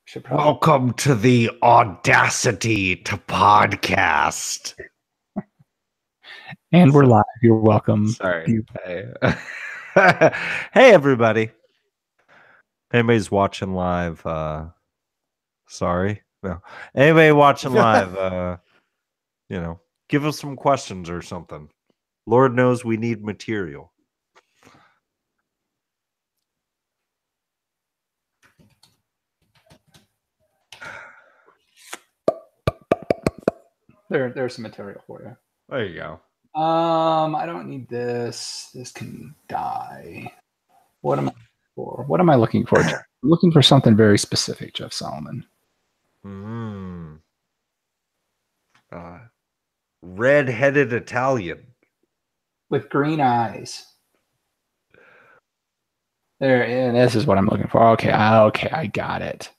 Should probably. Welcome to the Audacity to Podcast. And we're live. You're welcome. Sorry. Hey, hey everybody. If anybody's watching live, sorry. No. Anybody watching live, give us some questions or something. Lord knows we need material. There's some material for you. There you go. I don't need this. This can die. What am I looking for? What am I looking for? I'm looking for something very specific, Jeff Solomon. Red-headed Italian. With green eyes. There, and this is what I'm looking for. Okay, I got it.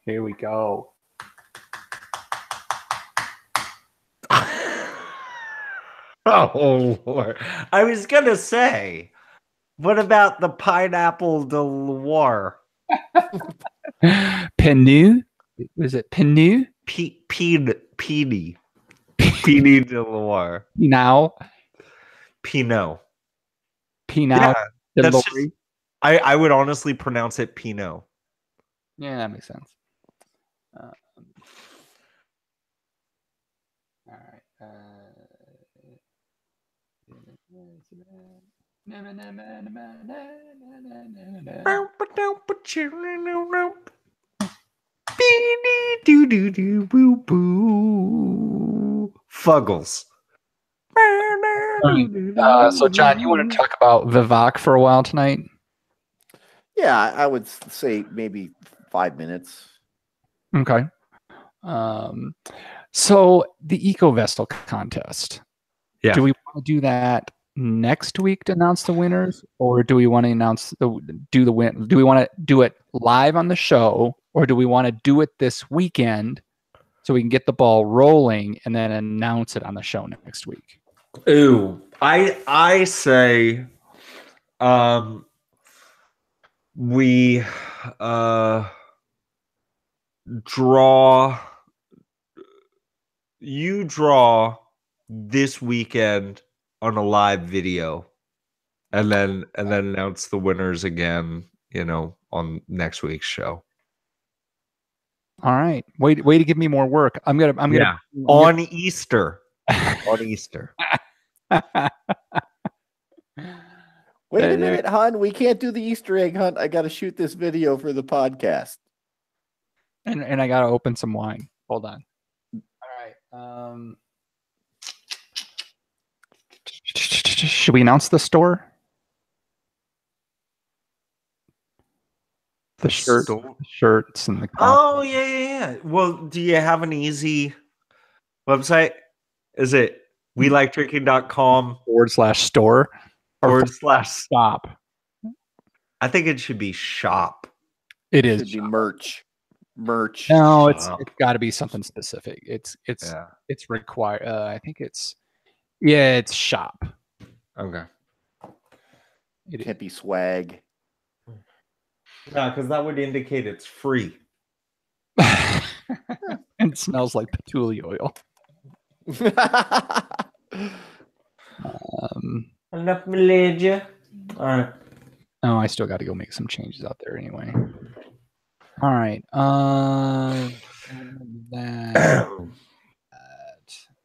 Here we go. Oh, Lord. I was going to say, what about the pineapple de Loire? Penu? Was it Penu? Peony. Peony de Loire. Now? Pinot. Yeah, that's just, I would honestly pronounce it Pinot. Yeah, that makes sense. All right. Fuggles. So, John, you want to talk about Vivek for a while tonight? Yeah, I would say maybe 5 minutes. Okay. So the EcoVestal contest. Yeah. Do we want to do that next week to announce the winners, or do we want to do we want to do it live on the show, or do we want to do it this weekend so we can get the ball rolling and then announce it on the show next week? Ooh, I say we draw this weekend on a live video and then announce the winners again, on next week's show. All right. Wait to give me more work. I'm gonna on Easter. On Easter. Wait a minute, hon. We can't do the Easter egg hunt. I got to shoot this video for the podcast. And I got to open some wine. Hold on. All right. Should we announce the store? The shirts and the Oh, yeah. Well, do you have an easy website? Is it weliketrinking.com /store /stop? I think it should be shop. It is. It should be merch. No, it's got to be something specific. It's required. I think it's shop. Okay. It can't be swag. No, because that would indicate it's free. And it smells like patchouli oil. Enough Malaysia. All right. Oh, I still got to go make some changes out there anyway. All right.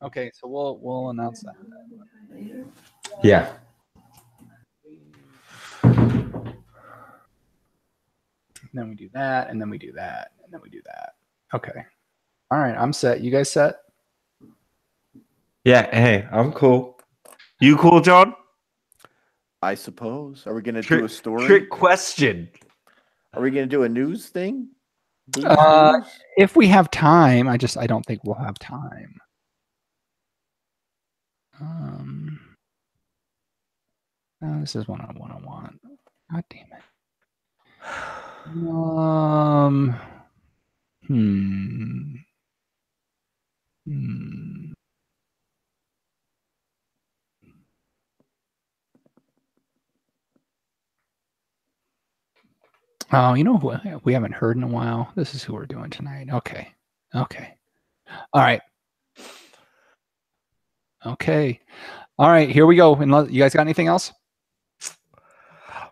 Okay, so we'll announce that. Yeah. And then we do that, and then we do that, and then we do that. Okay. All right, I'm set. You guys set? Yeah, hey, I'm cool. You cool, John? I suppose. Are we going to do a story? Trick question. Are we going to do a news thing? If we have time. I don't think we'll have time. This is one I want. God damn it. Oh, you know who we haven't heard in a while? This is who we're doing tonight. Okay. All right. Okay. All right, here we go. And you guys got anything else?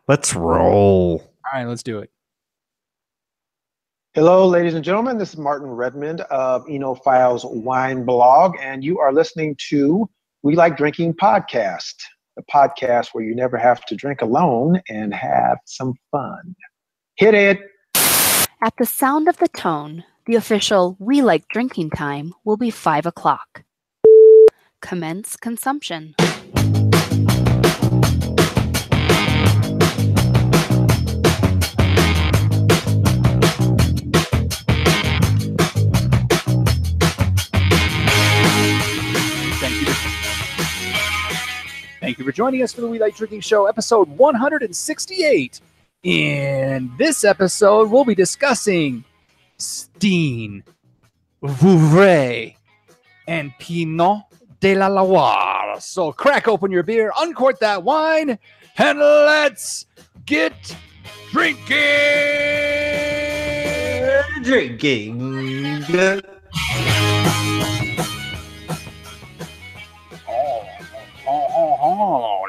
Let's roll. All right, let's do it. Hello, ladies and gentlemen. This is Martin Redmond of Enophile's Wine Blog, and you are listening to We Like Drinking Podcast, the podcast where you never have to drink alone and have some fun. Hit it. At the sound of the tone, the official We Like Drinking time will be 5 o'clock. Commence consumption. Thank you for joining us for the We Like Drinking Show, episode 168. In this episode, we'll be discussing Steen, Vouvray, and Pinot de la Loire. So crack open your beer, uncork that wine, and let's get drinking!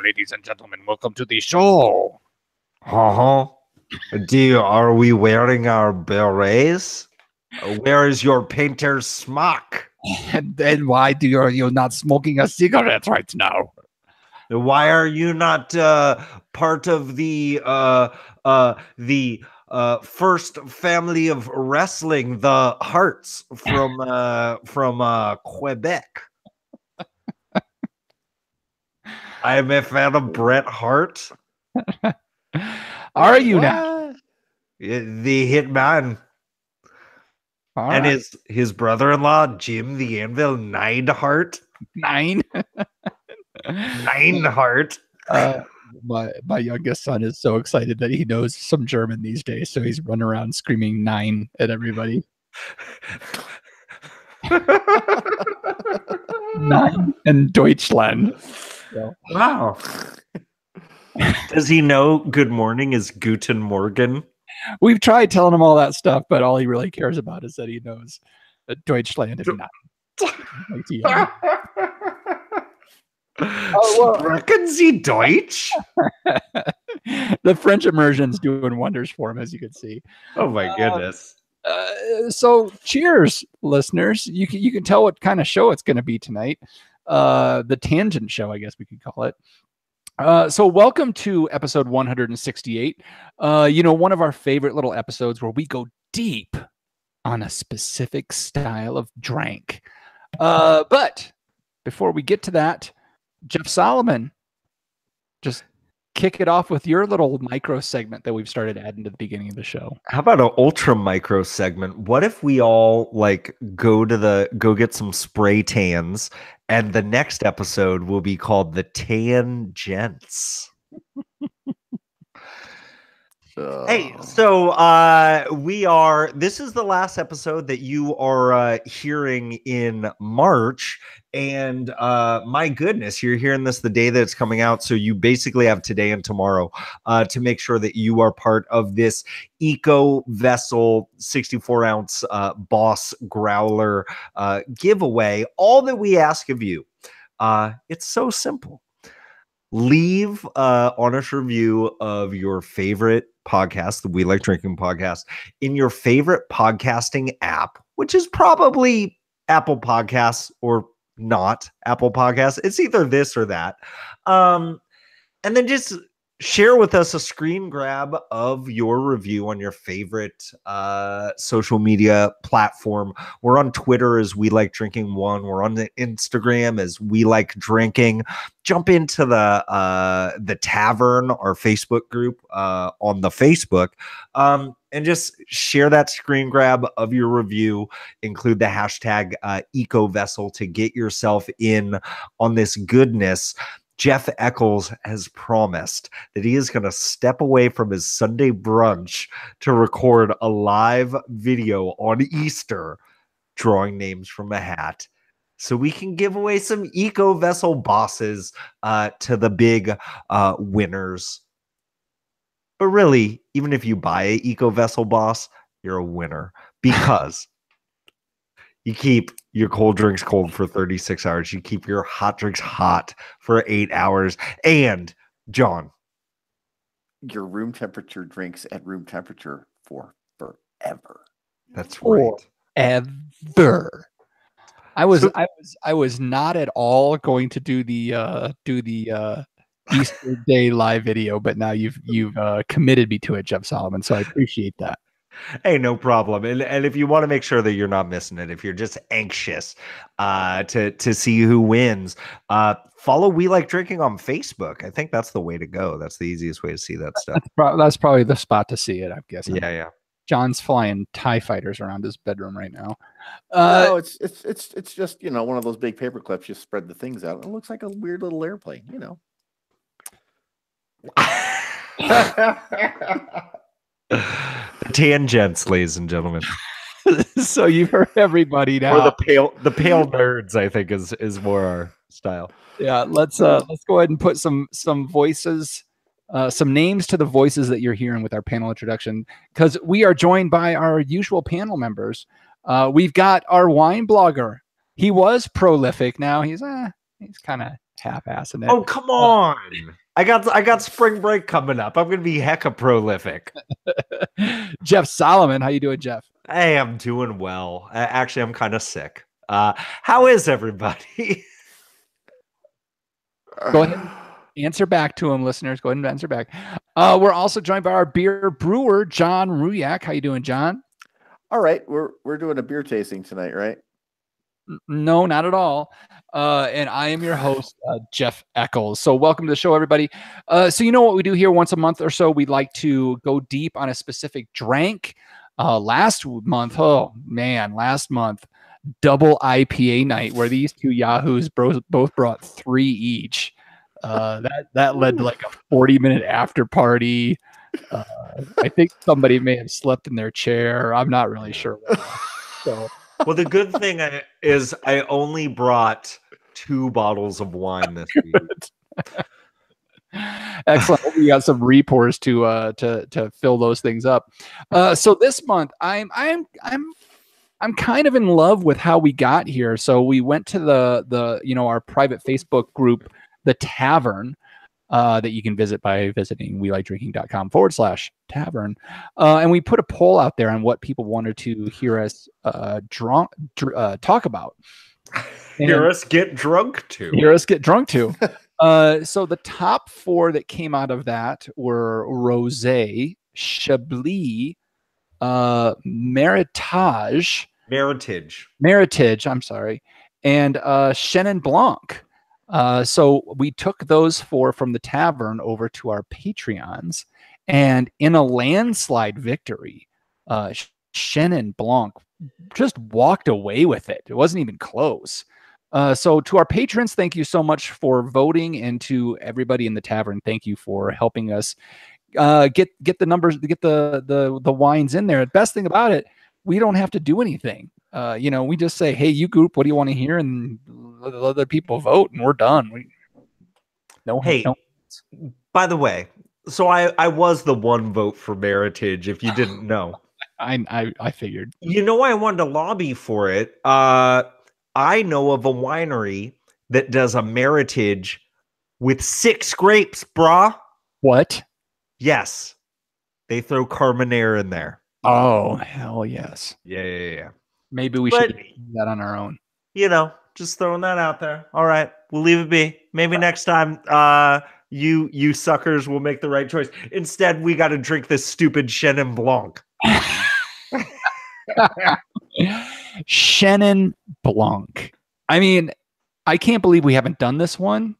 Ladies and gentlemen, welcome to the show. Are we wearing our berets? Where is your painter's smock? And then why do you're not smoking a cigarette right now? Why are you not part of the first family of wrestling, the Hearts from Quebec? I am a fan of Bret Hart. Are you now? The Hitman. All and right. his brother-in-law, Jim the Anvil Neidhart. Neidhart. My youngest son is so excited that he knows some German these days, so he's running around screaming "Nein" at everybody. Nein and Deutschland. So. Wow. Does he know good morning is Guten Morgen? We've tried telling him all that stuff, but all he really cares about is that he knows that Deutschland is not. Sprechen Sie Deutsch? The French immersion's doing wonders for him, as you can see. Oh my goodness. So cheers, listeners. You can tell what kind of show it's going to be tonight. The Tangent Show, I guess we could call it. So welcome to episode 168. One of our favorite little episodes where we go deep on a specific style of drink. But before we get to that, Jeff Solomon, just kick it off with your little micro segment that we've started adding to the beginning of the show. How about an ultra micro segment? What if we all go get some spray tans, and the next episode will be called the Tangents? Hey, so this is the last episode that you are hearing in March, and my goodness, you're hearing this the day that it's coming out, so you basically have today and tomorrow to make sure that you are part of this Eco Vessel 64-ounce Boss Growler giveaway. All that we ask of you, it's so simple. Leave honest review of your favorite podcast, the We Like Drinking podcast, in your favorite podcasting app, which is probably Apple Podcasts or not Apple Podcasts. It's either this or that. And then just share with us a screen grab of your review on your favorite social media platform. We're on Twitter as We Like Drinking 1. We're on the Instagram as We Like Drinking. Jump into the Tavern, our Facebook group on the Facebook, and just share that screen grab of your review. Include the hashtag EcoVessel to get yourself in on this goodness. Jeff Eccles has promised that he is going to step away from his Sunday brunch to record a live video on Easter, drawing names from a hat, so we can give away some Eco Vessel bosses to the big winners. But really, even if you buy an Eco Vessel, boss, you're a winner because you keep your cold drinks cold for 36 hours. You keep your hot drinks hot for 8 hours. And, John, Your room temperature drinks at room temperature for forever. that's right. Ever. I was not at all going to do the Easter Day live video, but now you've committed me to it, Jeff Solomon. So I appreciate that. Hey, no problem. And if you want to make sure that you're not missing it, if you're just anxious to see who wins, follow We Like Drinking on Facebook. I think that's the way to go. That's the easiest way to see that stuff. That's probably the spot to see it, I'm guessing. Yeah. John's flying TIE fighters around his bedroom right now. No, it's just one of those big paper clips. You spread the things out. It looks like a weird little airplane. The tangents, ladies and gentlemen. So you've heard everybody now. Or the pale nerds, I think, is more our style. Yeah, let's go ahead and put some voices, some names to the voices that you're hearing with our panel introduction, because we are joined by our usual panel members. We've got our wine blogger. He was prolific. Now he's kind of half-assing it. Oh, come on. I got spring break coming up. I'm going to be hecka prolific. Jeff Solomon. How you doing, Jeff? Hey, I'm doing well. Actually, I'm kind of sick. How is everybody? Go ahead and answer back to him, listeners. Go ahead and answer back. We're also joined by our beer brewer, John Ruyak. How you doing, John? All right, we're doing a beer tasting tonight, right? No, not at all. And I am your host, Jeff Eccles. So welcome to the show, everybody. So you know what we do here once a month or so. We'd like to go deep on a specific drink. Last month, double IPA night, where these two yahoos both brought 3 each. That led to like a 40-minute after party. I think somebody may have slept in their chair. I'm not really sure. So. Well, the good thing is I only brought 2 bottles of wine this week. Excellent. We got some repours to fill those things up. So this month, I'm kind of in love with how we got here. So we went to the our private Facebook group, The Tavern, that you can visit by visiting welikeDrinking.com/tavern. And we put a poll out there on what people wanted to hear us talk about. Hear us get drunk too. So the top 4 that came out of that were Rosé, Chablis, Meritage, I'm sorry, and Chenin Blanc. So we took those 4 from the tavern over to our Patreons, and in a landslide victory, Chenin Blanc just walked away with it. It wasn't even close. So to our patrons, thank you so much for voting, and to everybody in the tavern, thank you for helping us get the numbers, get the wines in there. The best thing about it, we don't have to do anything. We just say, hey, you group, what do you want to hear? And let other people vote, and we're done. By the way, so I was the 1 vote for Meritage, if you didn't know. I figured. I wanted to lobby for it. I know of a winery that does a Meritage with 6 grapes, brah. What? Yes. They throw Carmenere in there. Oh, hell yes. Yeah. Maybe we should do that on our own. Just throwing that out there. All right, we'll leave it be. Maybe next time you suckers will make the right choice. Instead, we got to drink this stupid Chenin Blanc. Chenin Blanc. I mean, I can't believe we haven't done this one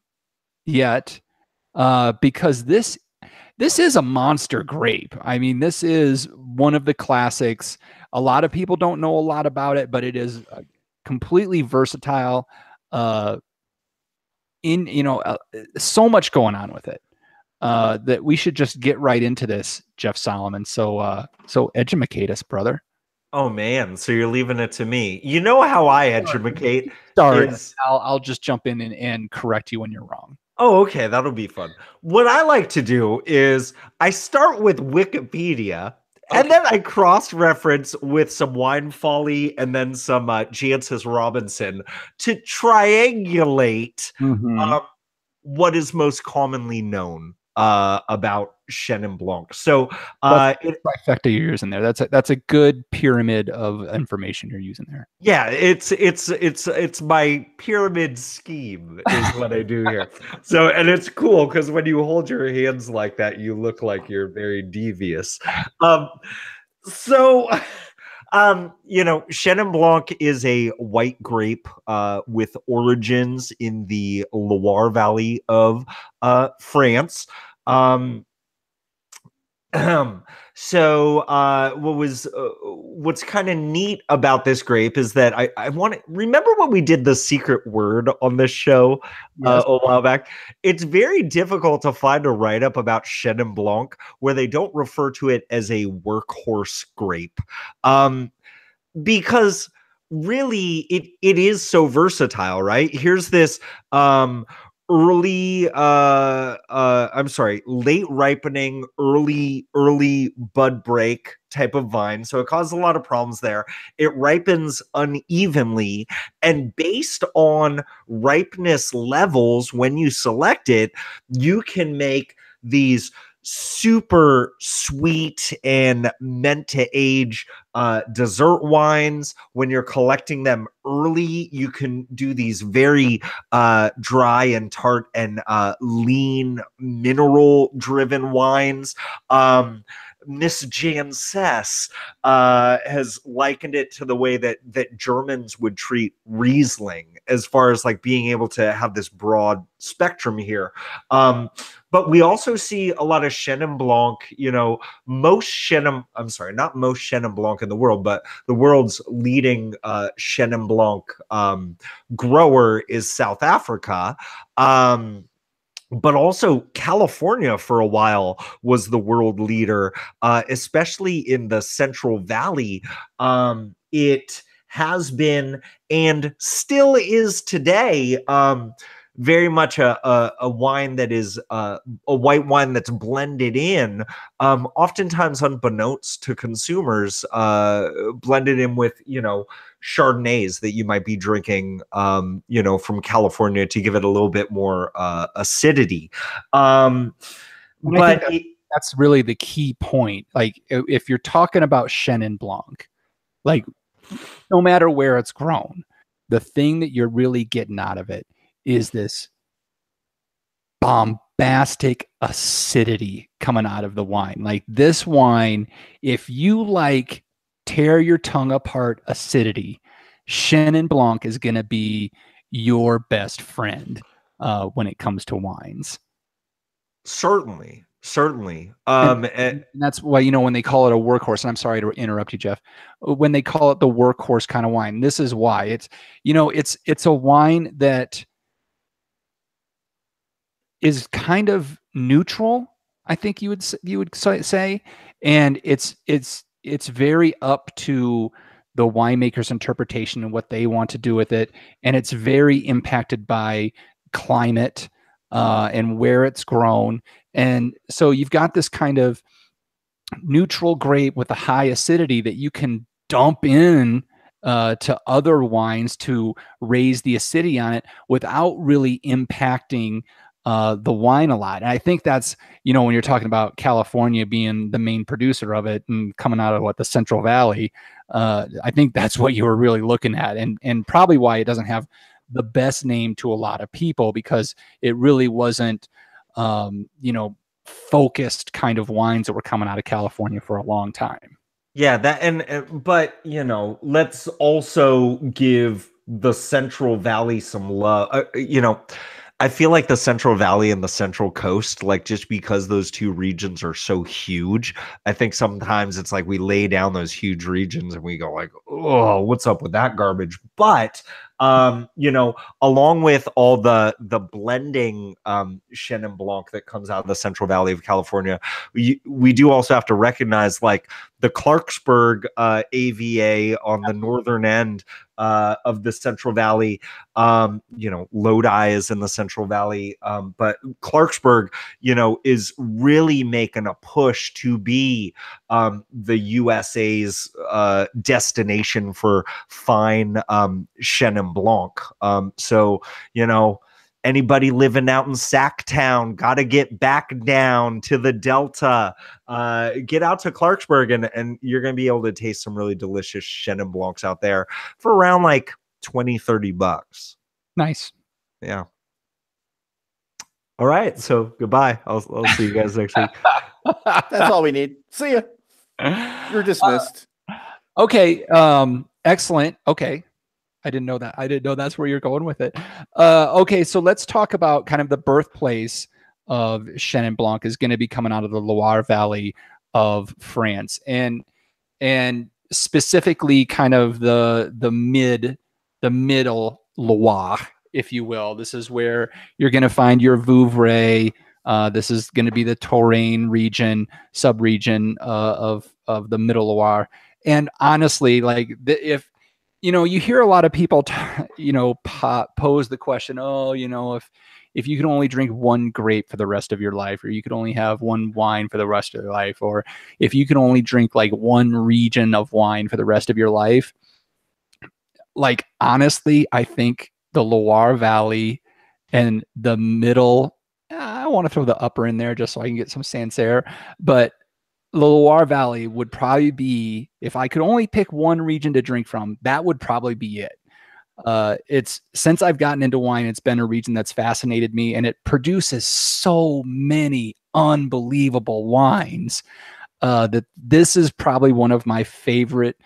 yet, because this is a monster grape. I mean, this is one of the classics. A lot of people don't know a lot about it, but it is completely versatile. So much going on with it that we should just get right into this, Jeff Solomon. So educate us, brother. Oh man, so you're leaving it to me. You know how I educate? Sorry, I'll just jump in and correct you when you're wrong. Oh, okay, that'll be fun. What I like to do is I start with Wikipedia, and then I cross-reference with some Wine Folly and then some Jancis Robinson to triangulate Mhm. what is most commonly known about Chenin Blanc. So That's the trifecta you're using there. That's a good pyramid of information you're using there. yeah, it's my pyramid scheme is what I do here. So, and it's cool because when you hold your hands like that, you look like you're very devious. So, Chenin Blanc is a white grape with origins in the Loire Valley of France. So what's kind of neat about this grape is that I want to remember when we did the secret word on this show Yes. a while back. It's very difficult to find a write-up about Chenin Blanc where they don't refer to it as a workhorse grape. Because really it is so versatile, right? Here's this late ripening, early bud break type of vine. So it causes a lot of problems there. It ripens unevenly, and based on ripeness levels, when you select it, you can make these super sweet and meant to age dessert wines. When you're collecting them early, you can do these very dry and tart and lean mineral driven wines. Miss Janssens has likened it to the way that Germans would treat Riesling, as far as like being able to have this broad spectrum here. But we also see a lot of Chenin Blanc, not most Chenin Blanc in the world, but the world's leading Chenin Blanc grower is South Africa. But also California for a while was the world leader, especially in the Central Valley. It has been and still is today very much a wine that is a white wine that's blended in, oftentimes unbeknownst to consumers, blended in with, Chardonnays that you might be drinking, from California to give it a little bit more acidity. But that's really the key point. Like if you're talking about Chenin Blanc, like no matter where it's grown, the thing that you're really getting out of it is this bombastic acidity coming out of the wine. Like this wine, if you like tear your tongue apart acidity, Chenin Blanc is going to be your best friend when it comes to wines. Certainly. And that's why, when they call it a workhorse, and I'm sorry to interrupt you, Jeff, when they call it the workhorse kind of wine, this is why. It's, it's a wine that is kind of neutral, I think you would say, and it's very up to the winemaker's interpretation and what they want to do with it, and it's very impacted by climate and where it's grown. And so you've got this kind of neutral grape with a high acidity that you can dump in to other wines to raise the acidity on it without really impacting the wine a lot. And I think that's, when you're talking about California being the main producer of it and coming out of the Central Valley, I think that's what you were really looking at, and probably why it doesn't have the best name to a lot of people, because it really wasn't, focused kind of wines that were coming out of California for a long time. Yeah, but let's also give the Central Valley some love. I feel like the Central Valley and the Central Coast, like just because those two regions are so huge, I think sometimes it's like we lay down those huge regions and we go like, oh, what's up with that garbage? But You know, along with all the blending Chenin Blanc that comes out of the Central Valley of California, we do also have to recognize like the Clarksburg AVA on the northern end of the Central Valley. You know, Lodi is in the Central Valley, but Clarksburg, you know, is really making a push to be the USA's destination for fine Chenin Blanc. So, you know, anybody living out in Sacktown, got to get back down to the Delta. Get out to Clarksburg, and you're going to be able to taste some really delicious Chenin Blancs out there for around like $20-30. Nice. Yeah. All right. So goodbye. I'll see you guys next week. That's all we need. See ya. You're dismissed. Okay. Excellent. Okay. I didn't know that. I didn't know that's where you're going with it. Okay. So let's talk about kind of the birthplace of Chenin Blanc is going to be coming out of the Loire Valley of France, and specifically kind of the middle Loire, if you will. This is where you're going to find your Vouvray. This is going to be the Touraine region, sub-region of the middle Loire. And honestly, like if, you know, you hear a lot of people, pose the question, oh, you know, if you could only drink one grape for the rest of your life, or you could only have one wine for the rest of your life, or if you could only drink like one region of wine for the rest of your life, like, honestly, I think the Loire Valley and the middle, I want to throw the upper in there just so I can get some Sancerre, but the Loire Valley would probably be, if I could only pick one region to drink from, that would probably be it. It's, since I've gotten into wine, it's been a region that's fascinated me, and it produces so many unbelievable wines that this is probably one of my favorite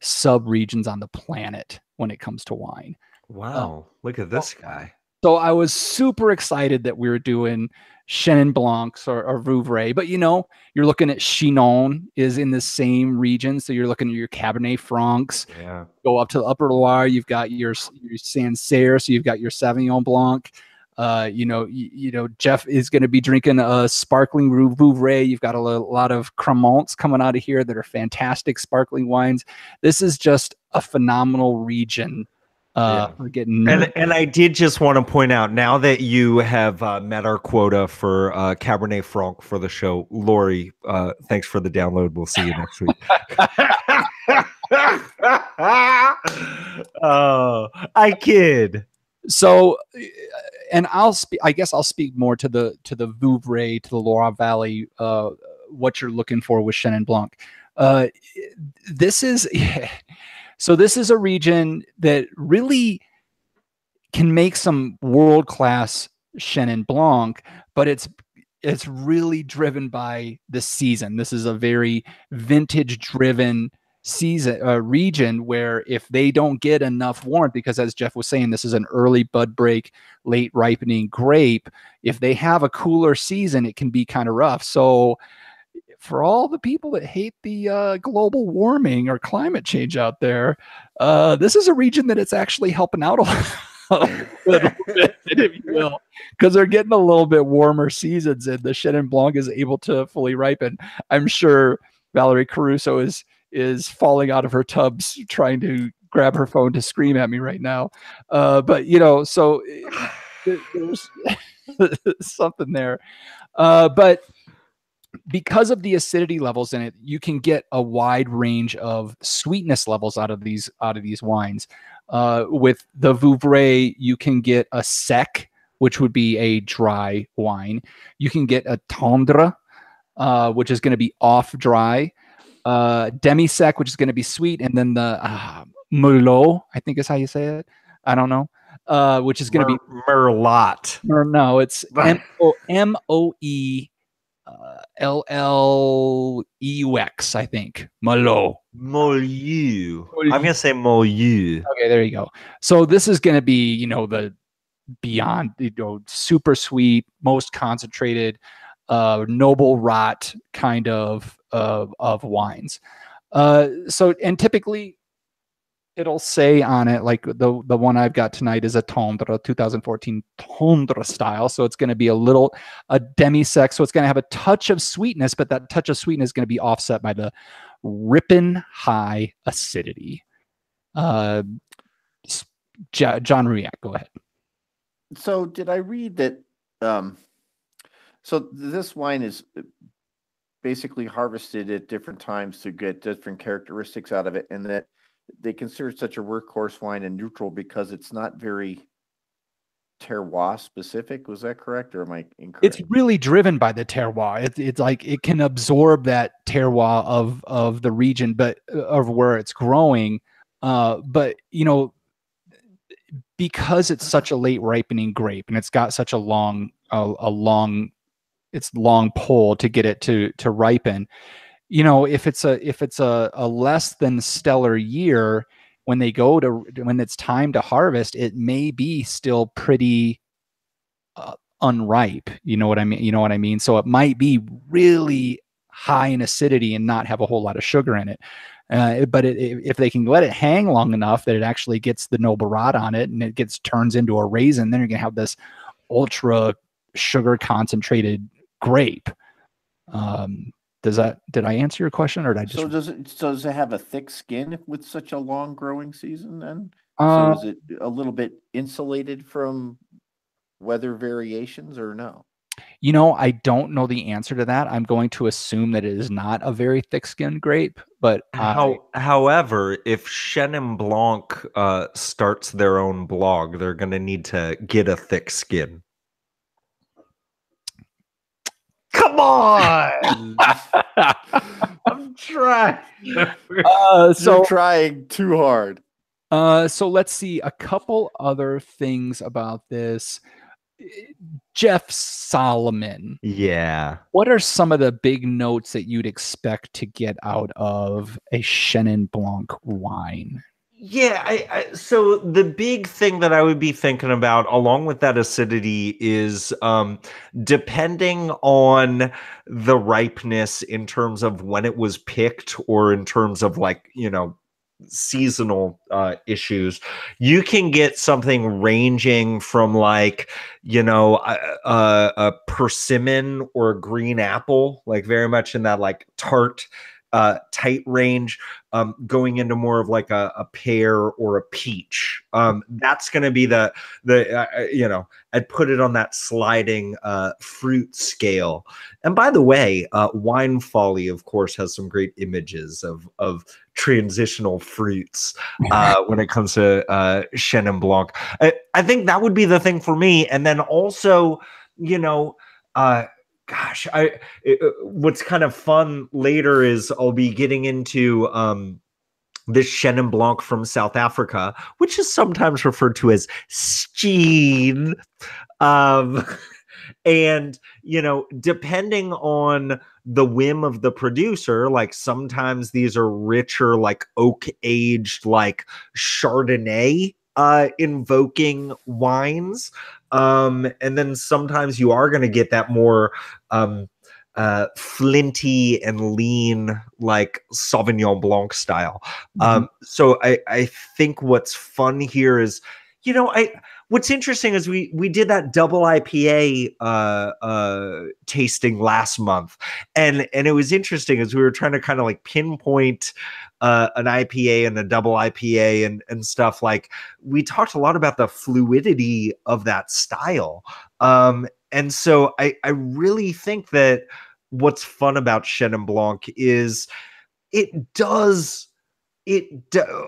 sub-regions on the planet when it comes to wine. Wow. Look at this guy. So I was super excited that we were doing Chenin Blancs or Vouvray, but you know, you're looking at Chinon is in the same region. So you're looking at your Cabernet Francs. Yeah. Go up to the Upper Loire, you've got your Sancerre, so you've got your Sauvignon Blanc. You know, Jeff is going to be drinking a sparkling Vouvray. You've got a lot of Cremonts coming out of here that are fantastic sparkling wines. This is just a phenomenal region. We're getting and I did just want to point out, now that you have met our quota for Cabernet Franc for the show, Lori, thanks for the download. We'll see you next week. Oh, I kid. So, and I guess I'll speak more to the Vouvray, to the Loire Valley, what you're looking for with Chenin Blanc. This is so this is a region that really can make some world-class Chenin Blanc, but it's really driven by the season. This is a very vintage-driven region where if they don't get enough warmth, because as Jeff was saying, this is an early bud break, late ripening grape. If they have a cooler season, it can be kind of rough. So for all the people that hate the global warming or climate change out there, this is a region that it's actually helping out a little bit, if you will, because they're getting a little bit warmer seasons, and the Chenin Blanc is able to fully ripen. I'm sure Valerie Caruso is falling out of her tubs trying to grab her phone to scream at me right now. But you know, so there's something there. But because of the acidity levels in it, you can get a wide range of sweetness levels out of these wines. With the Vouvray, you can get a sec, which would be a dry wine. You can get a tendre, which is going to be off dry. Demi-sec, which is going to be sweet, and then the Merlot, I think is how you say it. I don't know. Which is going to be Merlot. No, it's Moe. LLEUX, I think. Merlot. Molyeu. I'm going to say Molyeu. Okay, there you go. So this is going to be, you know, the beyond, you know, super sweet, most concentrated, noble rot kind of wines. So, and typically it'll say on it, like the one I've got tonight is a Tundra 2014 Tundra style. So it's going to be a demi-sec. So it's going to have a touch of sweetness, but that touch of sweetness is going to be offset by the ripping high acidity. John Ruyak, go ahead. So did I read that? So this wine is basically harvested at different times to get different characteristics out of it, and that they consider it such a workhorse wine and neutral because it's not very terroir specific. Was that correct, or am I incorrect? It's really driven by the terroir. It's like it can absorb that terroir of the region, but of where it's growing. But because it's such a late ripening grape and it's got such a long pull to get it to ripen, if it's a less than stellar year, when it's time to harvest, it may be still pretty unripe. You know what I mean? So it might be really high in acidity and not have a whole lot of sugar in it. But if they can let it hang long enough that it actually gets the noble rot on it and it turns into a raisin, then you're gonna have this ultra sugar concentrated grape. Did I answer your question, or did I just? So does it have a thick skin with such a long growing season then? So is it a little bit insulated from weather variations or no? I don't know the answer to that. I'm going to assume that it is not a very thick-skinned grape, but however, if Chenin Blanc starts their own blog, they're going to need to get a thick skin. Come on! I'm trying. You're trying too hard. So let's see a couple other things about this. Jeff Solomon. Yeah. What are some of the big notes that you'd expect to get out of a Chenin Blanc wine? Yeah, so the big thing that I would be thinking about along with that acidity is depending on the ripeness in terms of when it was picked or in terms of seasonal issues, you can get something ranging from a persimmon or a green apple, like very much in that tart tight range, going into more of a pear or a peach. That's going to be I'd put it on that sliding fruit scale. And by the way, Wine Folly, of course, has some great images of transitional fruits when it comes to Chenin Blanc. I think that would be the thing for me. And then also, what's kind of fun later is I'll be getting into this Chenin Blanc from South Africa, which is sometimes referred to as Steen. And, depending on the whim of the producer, sometimes these are richer, oak aged, Chardonnay invoking wines. And then sometimes you are going to get that more flinty and lean, Sauvignon Blanc style. So I think what's fun here is, what's interesting is we did that double IPA tasting last month, and it was interesting as we were trying to kind of pinpoint an IPA and a double IPA and stuff. We talked a lot about the fluidity of that style, and so I really think that what's fun about Chenin Blanc is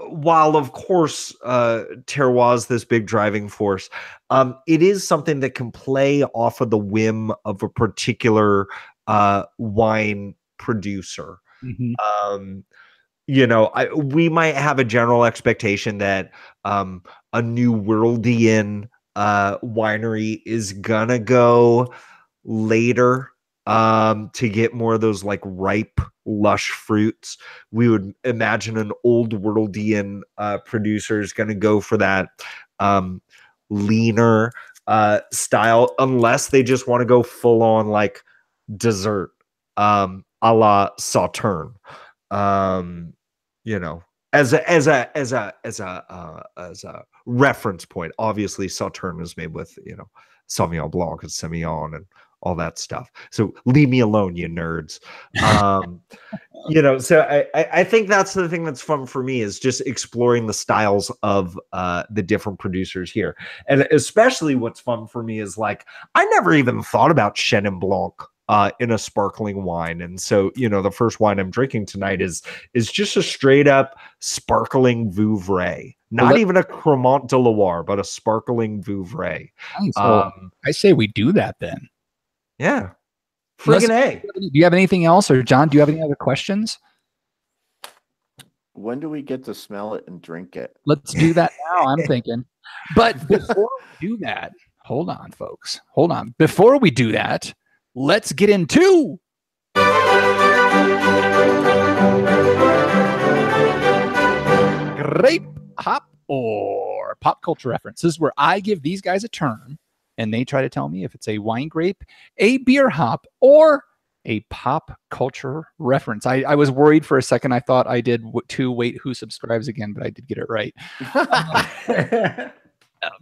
while of course terroir is this big driving force, it is something that can play off of the whim of a particular wine producer. We might have a general expectation that a New Worldian winery is gonna go later to get more of those ripe, lush fruits. We would imagine an old worldian producer is going to go for that leaner style, unless they just want to go full on dessert, a la Sauterne. as a reference point. Obviously, Sauterne is made with Sauvignon Blanc and Semillon and all that stuff. So leave me alone, you nerds. So I think that's the thing that's fun for me, is just exploring the styles of the different producers here. And especially what's fun for me is, like, I never even thought about Chenin Blanc in a sparkling wine. And so, the first wine I'm drinking tonight is just a straight up sparkling Vouvray. Not even a Cremant de Loire, but a sparkling Vouvray. Nice. I say we do that then. Yeah. Friggin' A. Do you have anything else? Or John, do you have any other questions? When do we get to smell it and drink it? Let's do that now, I'm thinking. But before we do that, hold on, folks. Hold on. Before we do that, let's get into grape, hop, or pop culture references, where I give these guys a term and they try to tell me if it's a wine grape, a beer hop, or a pop culture reference. I was worried for a second. I thought I did too. Wait, who subscribes again? But I did get it right.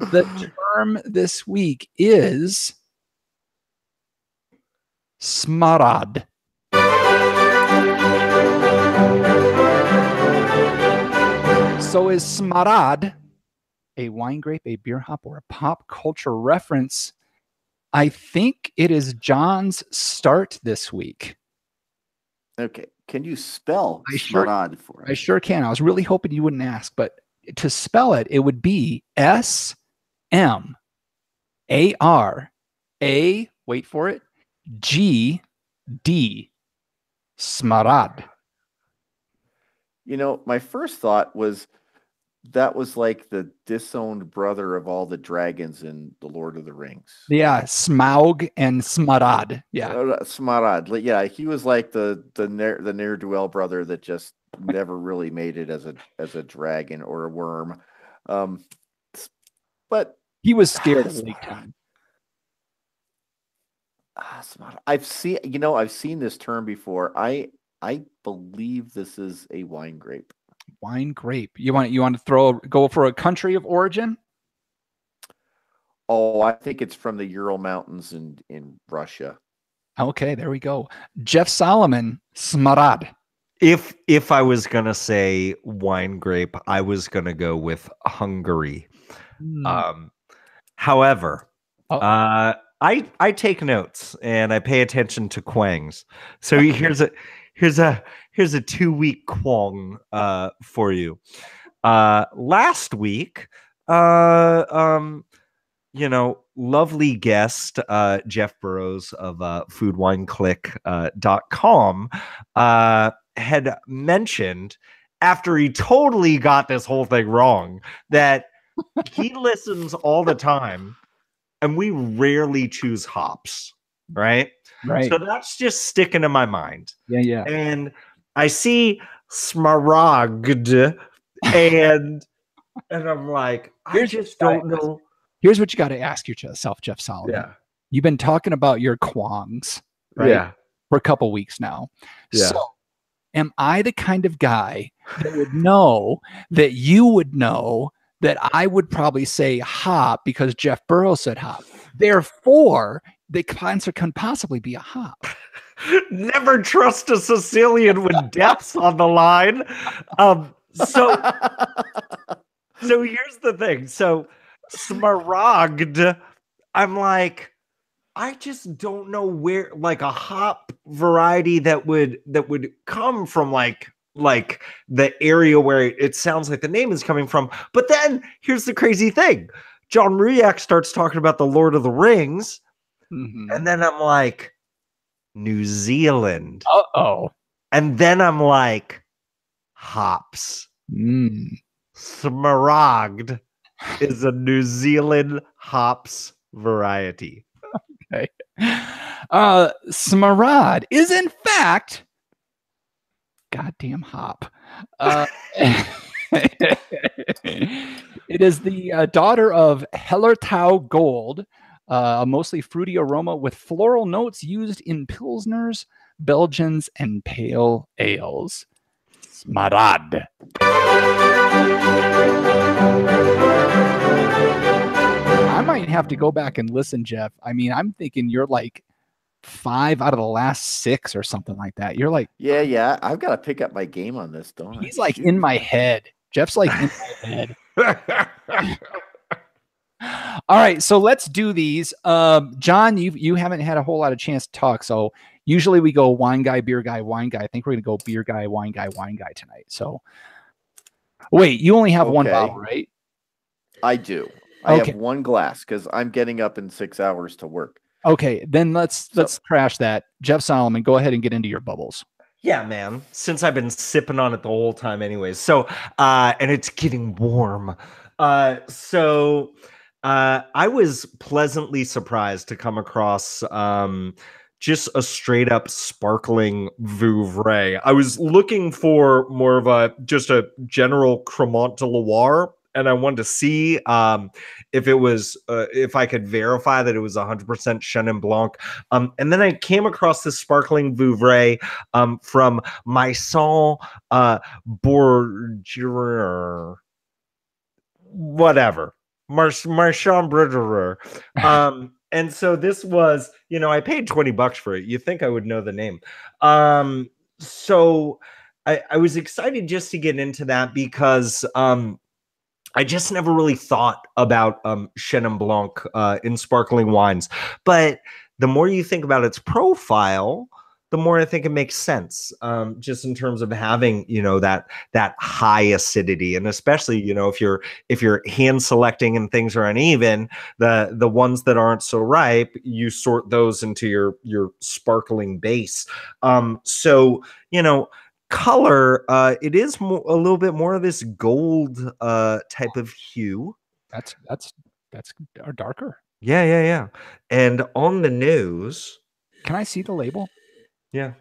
The term this week is smarad. So is smarad a wine grape, a beer hop, or a pop culture reference? I think it is John's start this week. Okay. Can you spell smarad for us? I sure can. I was really hoping you wouldn't ask, but to spell it, it would be SMARA, wait for it, GD, smarad. My first thought was that was like the disowned brother of all the dragons in The Lord of the Rings. Yeah, Smaug and Smarad. Yeah, Smarad. Yeah, he was like the ne'er-do-well brother that just never really made it as a dragon or a worm. But he was scared of Lake Time. I've seen this term before. I believe this is a wine grape. Wine grape. You want to go for a country of origin? Oh, I think it's from the Ural Mountains in Russia. Okay, there we go. Jeff Solomon, smarad. If I was gonna say wine grape, I was gonna go with Hungary. However, I take notes and I pay attention to quangs. So here's a 2-week quang for you. Last week, lovely guest Jeff Burrows of foodwineclick.com had mentioned, after he totally got this whole thing wrong, that he listens all the time and we rarely choose hops, right? Right. So that's just sticking in my mind. Yeah. And I see smaragd and I'm like, I just don't know. Here's what you got to ask yourself, Jeff Solomon. Yeah. You've been talking about your quangs, right? Yeah. For a couple weeks now. Yeah. So am I the kind of guy that would know that you would know that I would probably say hop because Jeff Burrows said hop? Therefore, the answer can possibly be a hop. Never trust a Sicilian with deaths on the line. So here's the thing. So smaragd, I'm like, I just don't know where, like, a hop variety that would come from like the area where it sounds like the name is coming from. But then here's the crazy thing. John Rujak starts talking about the Lord of the Rings. Mm-hmm. And then I'm like, New Zealand. Uh-oh. And then I'm like, hops. Smaragd is a New Zealand hops variety. Okay. Smarad is in fact goddamn hop. It is the daughter of Hellertau Gold, a mostly fruity aroma with floral notes used in pilsners, Belgians, and pale ales. Smarad. I might have to go back and listen, Jeff. I mean, I'm thinking you're like 5 out of the last 6 or something like that. You're like, Yeah. I've got to pick up my game on this, don't I? he's like in my head. Jeff's like in my head. All right, so let's do these. John, you haven't had a whole lot of chance to talk, so usually we go wine guy, beer guy, wine guy. I think we're gonna go beer guy, wine guy tonight. So wait, you only have one bottle, right? I do. I Okay. have one glass because I'm getting up in 6 hours to work. Okay, then let's crash that. Jeff Solomon, go ahead and get into your bubbles. Yeah, man. Since I've been sipping on it the whole time anyways. So and it's getting warm. I was pleasantly surprised to come across just a straight up sparkling Vouvray. I was looking for more of a general Cremant de Loire, and I wanted to see if it was if I could verify that it was 100% Chenin Blanc. And then I came across this sparkling Vouvray from Maison Bourgeois, whatever. Marchand Bridgerer. And so this was, I paid $20 for it. You think I would know the name. So I was excited just to get into that because I just never really thought about Chenin Blanc in sparkling wines. But the more you think about its profile, the more I think it makes sense, just in terms of having, that high acidity, and especially, if you're hand selecting and things are uneven, the ones that aren't so ripe, you sort those into your sparkling base. Color, it is a little bit more of this gold type of hue. That's darker. Yeah. And on the nose, can I see the label? Yeah.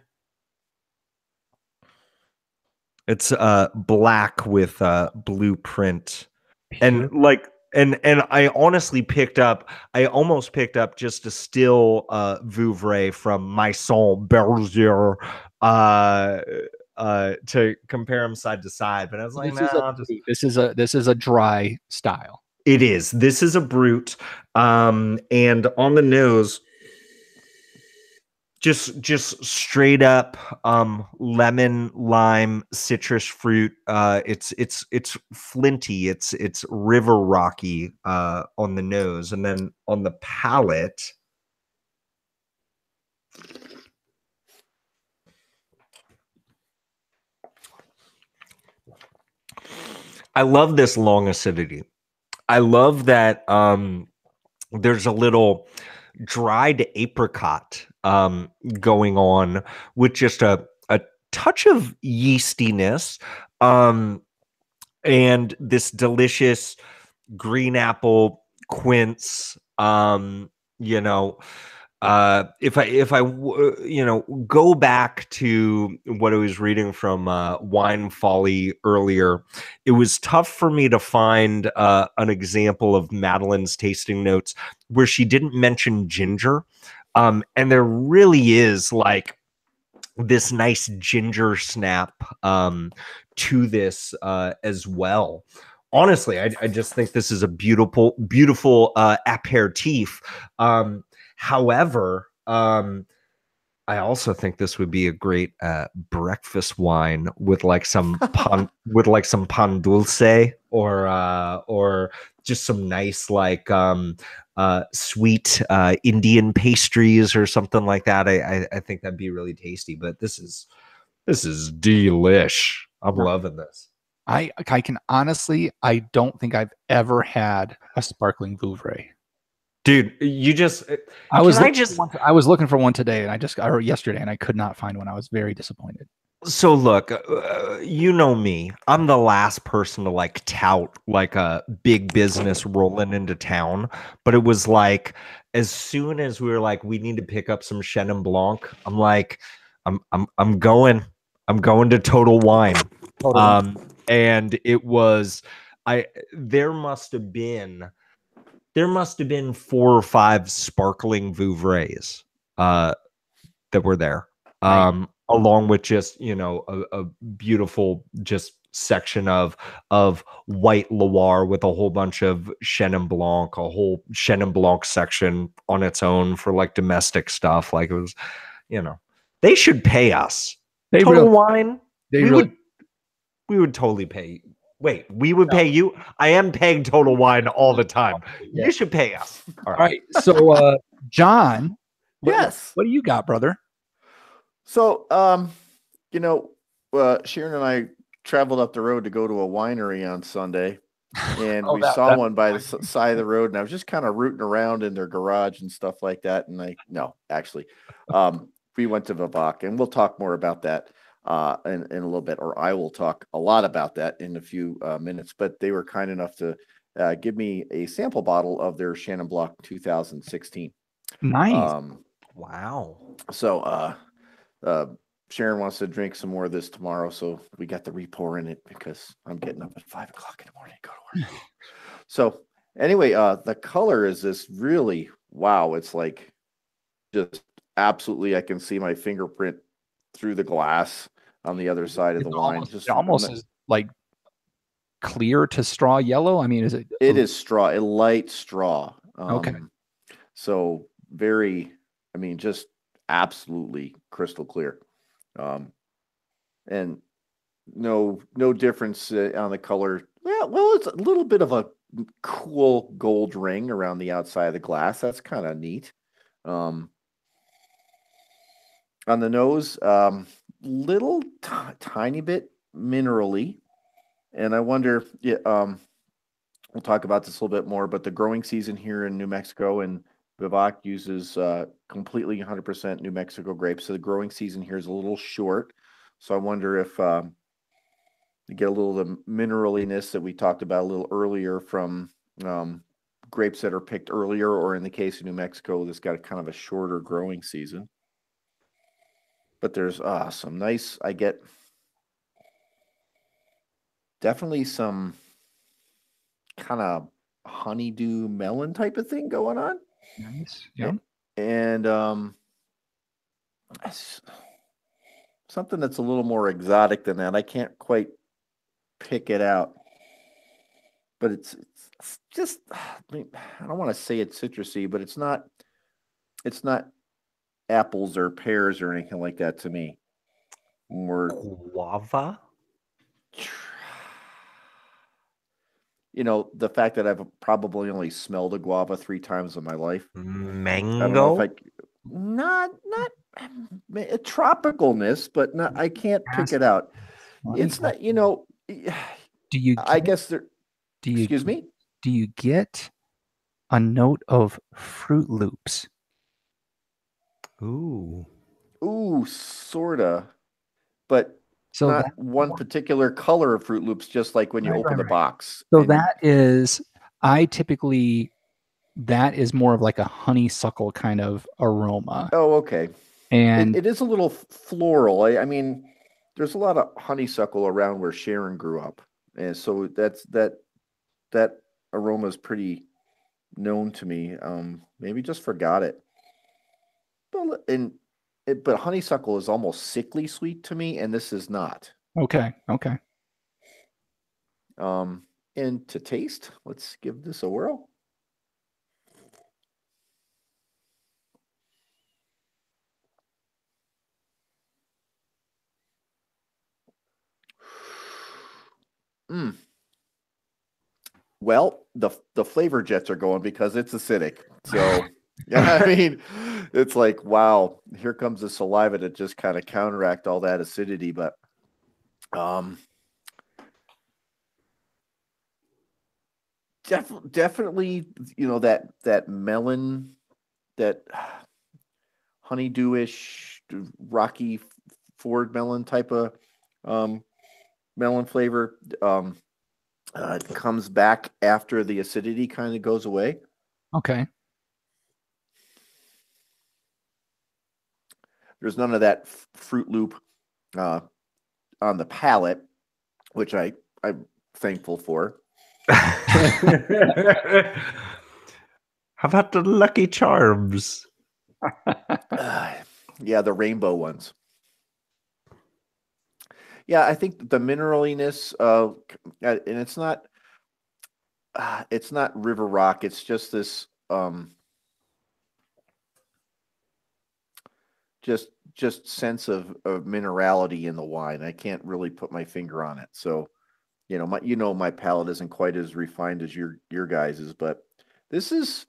It's black with blue print. And I honestly almost picked up just a still Vouvray from Maison Berger to compare them side to side, but I was like, this is a dry style. It is. This is a brut, and on the nose, just straight up lemon, lime, citrus fruit. It's flinty. It's river rocky on the nose, and then on the palate, I love this long acidity. I love that there's a little dried apricot going on with just a touch of yeastiness and this delicious green apple quince. If I go back to what I was reading from Wine Folly earlier, it was tough for me to find an example of Madeline's tasting notes where she didn't mention ginger. And there really is like this nice ginger snap to this as well. Honestly, I just think this is a beautiful aperitif. However, I also think this would be a great breakfast wine with like some pan dulce or just some nice like sweet Indian pastries or something like that. I think that'd be really tasty. But this is delish. I'm loving this. I can honestly, I don't think I've ever had a sparkling Vouvray. Dude, you just I was looking for one today, and or yesterday, and I could not find one. I was very disappointed. So look, you know me. I'm the last person to like tout like a big business rolling into town, but it was like as soon as we were like, we need to pick up some Chenin Blanc, I'm like, I'm going to Total Wine. And it was there must have been 4 or 5 sparkling Vouvrays that were there. Right. Along with just, a beautiful, just section of white Loire with a whole bunch of Chenin Blanc, a whole Chenin Blanc section on its own for like domestic stuff. Like it was, they should pay us. They Total really, Wine. they we really, would totally pay. Wait, we would pay you? I am paying Total Wine all the time. Yeah. You should pay us. All right. So, John, Yes. what do you got, brother? So, Sharon and I traveled up the road to go to a winery on Sunday, and we saw one by the side of the road, and I was just kind of rooting around in their garage and stuff like that. And we went to Vivak, and we'll talk more about that in a little bit, or I will talk a lot about that in a few minutes. But they were kind enough to give me a sample bottle of their Chenin Blanc 2016. Nice. Wow. So, Sharon wants to drink some more of this tomorrow, so we got the re-pour in it because I'm getting up at 5 o'clock in the morning to go to work. So anyway, the color is this really, wow. It's like just absolutely, I can see my fingerprint through the glass on the other side of the wine. It almost is like clear to straw yellow. I mean, is it? It is straw, a light straw. Okay. So very, just absolutely crystal clear. And no difference on the color. Well, it's a little bit of a cool gold ring around the outside of the glass. That's kind of neat. On the nose, little tiny bit minerally, and I wonder. We'll talk about this a little bit more, but the growing season here in New Mexico and Vivak uses completely 100% New Mexico grapes. So the growing season here is a little short. So I wonder if you get a little of the mineraliness that we talked about a little earlier from grapes that are picked earlier, or in the case of New Mexico, that's got kind of a shorter growing season. But there's some nice, I get definitely some kind of honeydew melon type of thing going on. Nice. Yeah. And something that's a little more exotic than that. I can't quite pick it out. But it's just, I don't want to say it's citrusy, but it's not apples or pears or anything like that to me. More guava. The fact that I've probably only smelled a guava 3 times in my life. Mango. I don't know if not a tropicalness, but I can't pick it out. It's not, Do you? I guess there. Excuse me. Do you get a note of Fruit Loops? Ooh, sorta, but. So not one particular color of Fruit Loops, just like when you open the box. So that is more of like a honeysuckle kind of aroma. Oh, okay. And it is a little floral. I mean, there's a lot of honeysuckle around where Sharon grew up, and so that aroma is pretty known to me. Maybe just forgot it. But honeysuckle is almost sickly sweet to me, and this is not. Okay. And to taste, let's give this a whirl. Well, the flavor jets are going because it's acidic. So, yeah, I mean, it's like, wow, here comes the saliva to just kind of counteract all that acidity. But definitely, that melon, that honeydewish, rocky Ford melon type of melon flavor. It comes back after the acidity kind of goes away. Okay. There's none of that Fruit Loop on the palate, which I'm thankful for. How about the Lucky Charms? Yeah, the rainbow ones. Yeah, I think the mineraliness, and it's not river rock. It's just this, just sense of minerality in the wine. I can't really put my finger on it. So, my palate isn't quite as refined as your guys's, but this is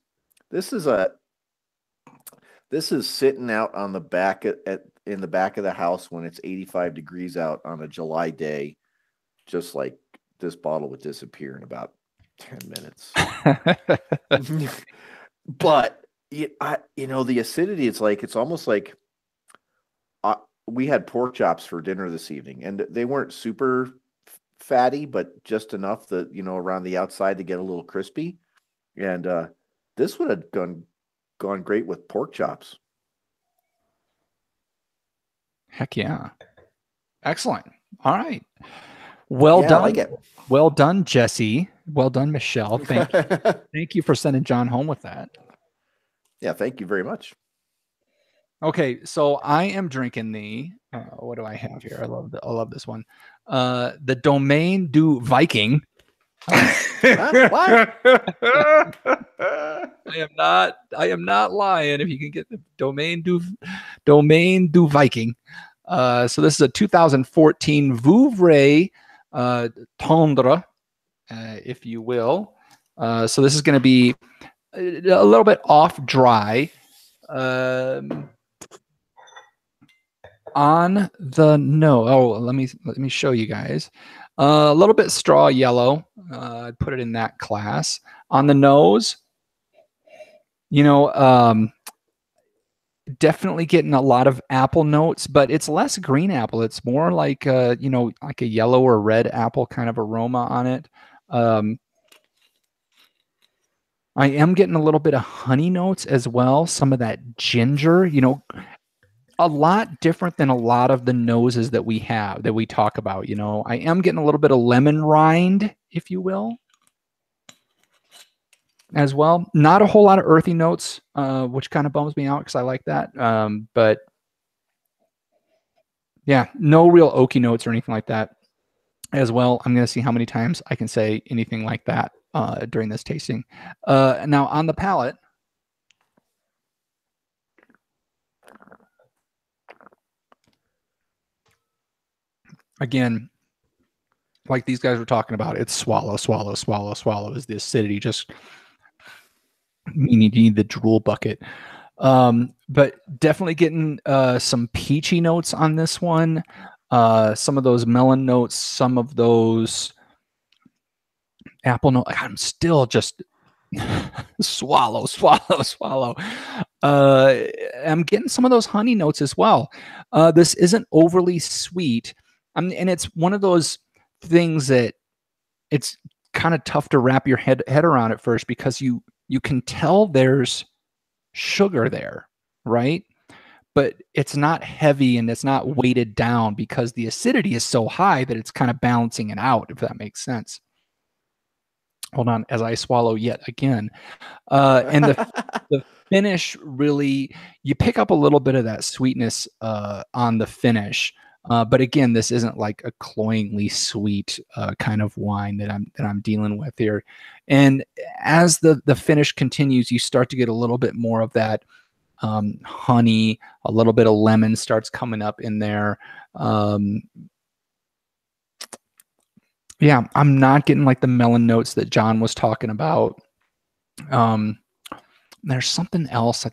this is a this is sitting out on the back in the back of the house when it's 85 degrees out on a July day, just like this bottle would disappear in about 10 minutes. But the acidity, it's almost like we had pork chops for dinner this evening, and they weren't super fatty, but just enough that, around the outside to get a little crispy. And this would have gone great with pork chops. Heck yeah. Excellent. All right. Well done. I like it. Well done, Jesse. Well done, Michelle. Thank you for sending John home with that. Yeah, thank you very much. Okay, so I am drinking the what do I have here? I love this one. The Domaine du Viking. What? I am not lying. If you can get the Domaine du Viking. So this is a 2014 Vouvray Tendre, if you will. So this is going to be a little bit off dry. On the nose, let me show you guys. A little bit straw yellow. I'd put it in that class. On the nose, definitely getting a lot of apple notes, but it's less green apple. It's more like like a yellow or red apple kind of aroma on it. I am getting a little bit of honey notes as well. Some of that ginger, a lot different than a lot of the noses that we talk about. I am getting a little bit of lemon rind, if you will, as well. Not a whole lot of earthy notes, which kind of bums me out because I like that. But yeah, no real oaky notes or anything like that as well. I'm going to see how many times I can say anything like that during this tasting. Now on the palate, again, like these guys were talking about, it's swallow, swallow, swallow, swallow is the acidity, just meaning you need the drool bucket. But definitely getting some peachy notes on this one. Some of those melon notes, some of those apple notes. I'm still just swallow, swallow, swallow. I'm getting some of those honey notes as well. This isn't overly sweet. And it's one of those things that it's kind of tough to wrap your head around at first, because you can tell there's sugar there, right? But it's not heavy and it's not weighted down because the acidity is so high that it's kind of balancing it out, if that makes sense. Hold on as I swallow yet again. And the finish, really, you pick up a little bit of that sweetness on the finish. But again, this isn't like a cloyingly sweet kind of wine that I'm dealing with here. And as the finish continues, you start to get a little bit more of that honey, a little bit of lemon starts coming up in there. Yeah, I'm not getting like the melon notes that John was talking about. There's something else,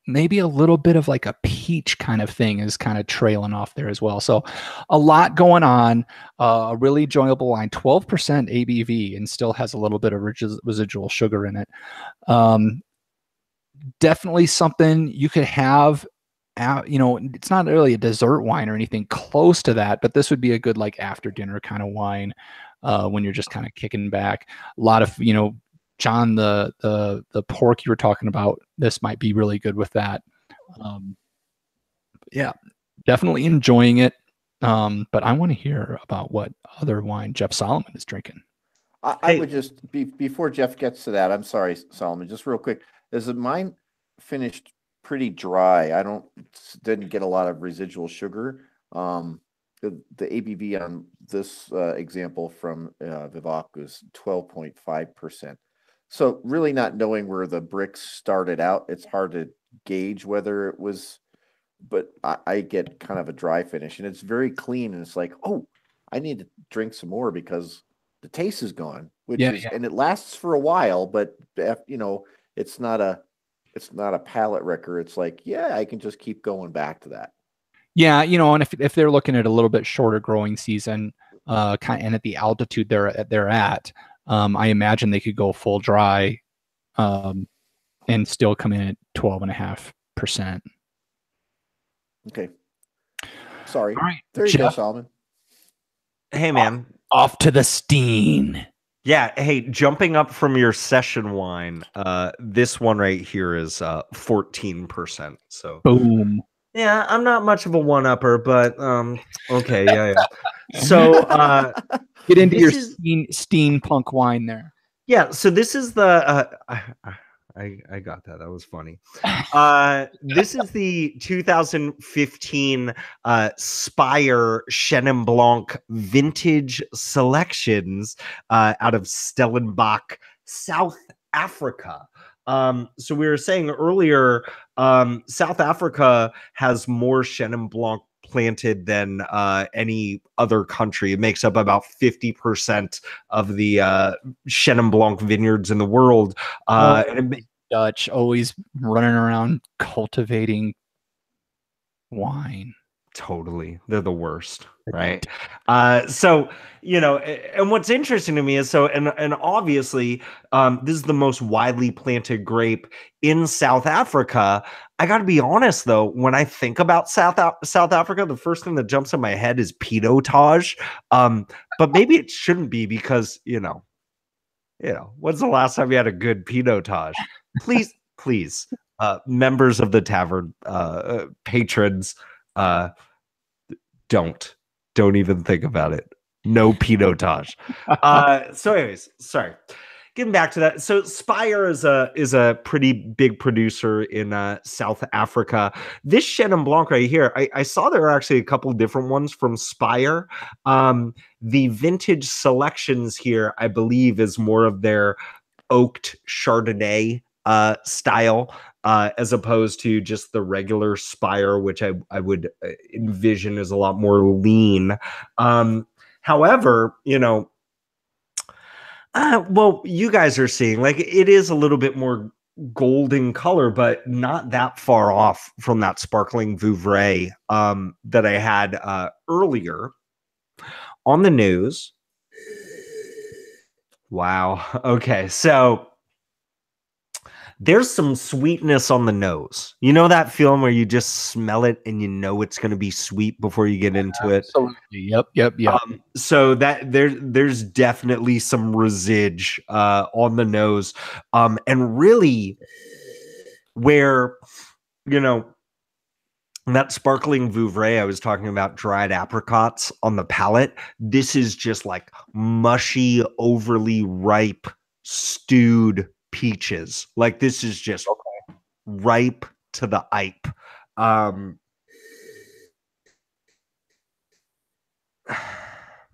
maybe a little bit of like a peach kind of thing is kind of trailing off there as well. So a lot going on, a really enjoyable wine, 12% ABV, and still has a little bit of residual sugar in it. Definitely something you could have, it's not really a dessert wine or anything close to that, but this would be a good like after dinner kind of wine when you're just kind of kicking back. A lot of, John, the pork you were talking about, this might be really good with that. Yeah, definitely enjoying it. But I want to hear about what other wine Jeff Solomon is drinking. I would just before Jeff gets to that, I'm sorry, Solomon, just real quick. Is mine finished pretty dry? Didn't get a lot of residual sugar. the ABV on this example from Vivac is 12.5%. So really not knowing where the bricks started out, it's hard to gauge whether it was, but I get kind of a dry finish and it's very clean and it's like, oh, I need to drink some more because the taste is gone, and it lasts for a while, but it's not a palate wrecker. It's like, yeah, I can just keep going back to that. Yeah, and if they're looking at a little bit shorter growing season, and at the altitude they're at, I imagine they could go full dry, and still come in at 12.5%. Okay. Sorry. All right, there you go, Solomon. Hey, man. Off to the Steen. Yeah. Hey, jumping up from your session wine, this one right here is 14%. So boom. Yeah, I'm not much of a one-upper, but okay, yeah. So get into your steampunk wine there. Yeah, so this is the I got that. That was funny. This is the 2015 Spire Chenin Blanc Vintage Selections out of Stellenbosch, South Africa. So we were saying earlier, South Africa has more Chenin Blanc planted than any other country. It makes up about 50% of the Chenin Blanc vineyards in the world. Dutch always running around cultivating wine. Totally. They're the worst, right? So, and what's interesting to me is and obviously this is the most widely planted grape in South Africa. I got to be honest though, when I think about South Africa, the first thing that jumps in my head is Pinotage. But maybe it shouldn't be because, when's the last time you had a good Pinotage? Please, members of the tavern, patrons, don't even think about it. No Pinotage. So anyways, sorry. Getting back to that. So Spire is a pretty big producer in South Africa. This Chenin Blanc right here, I saw there are actually a couple different ones from Spire. The vintage selections here, I believe, is more of their oaked Chardonnay style, as opposed to just the regular Spire, which I would envision is a lot more lean. However, well, you guys are seeing like it is a little bit more golden color, but not that far off from that sparkling Vouvray that I had earlier on the news. Wow. Okay, so there's some sweetness on the nose. You know that feeling where you just smell it and you know it's going to be sweet before you get into it? Absolutely. Yep. So that there's definitely some residue on the nose. And really where, that sparkling Vouvray, I was talking about dried apricots on the palate. This is just like mushy, overly ripe, stewed peaches. Like this is just ripe to the ipe.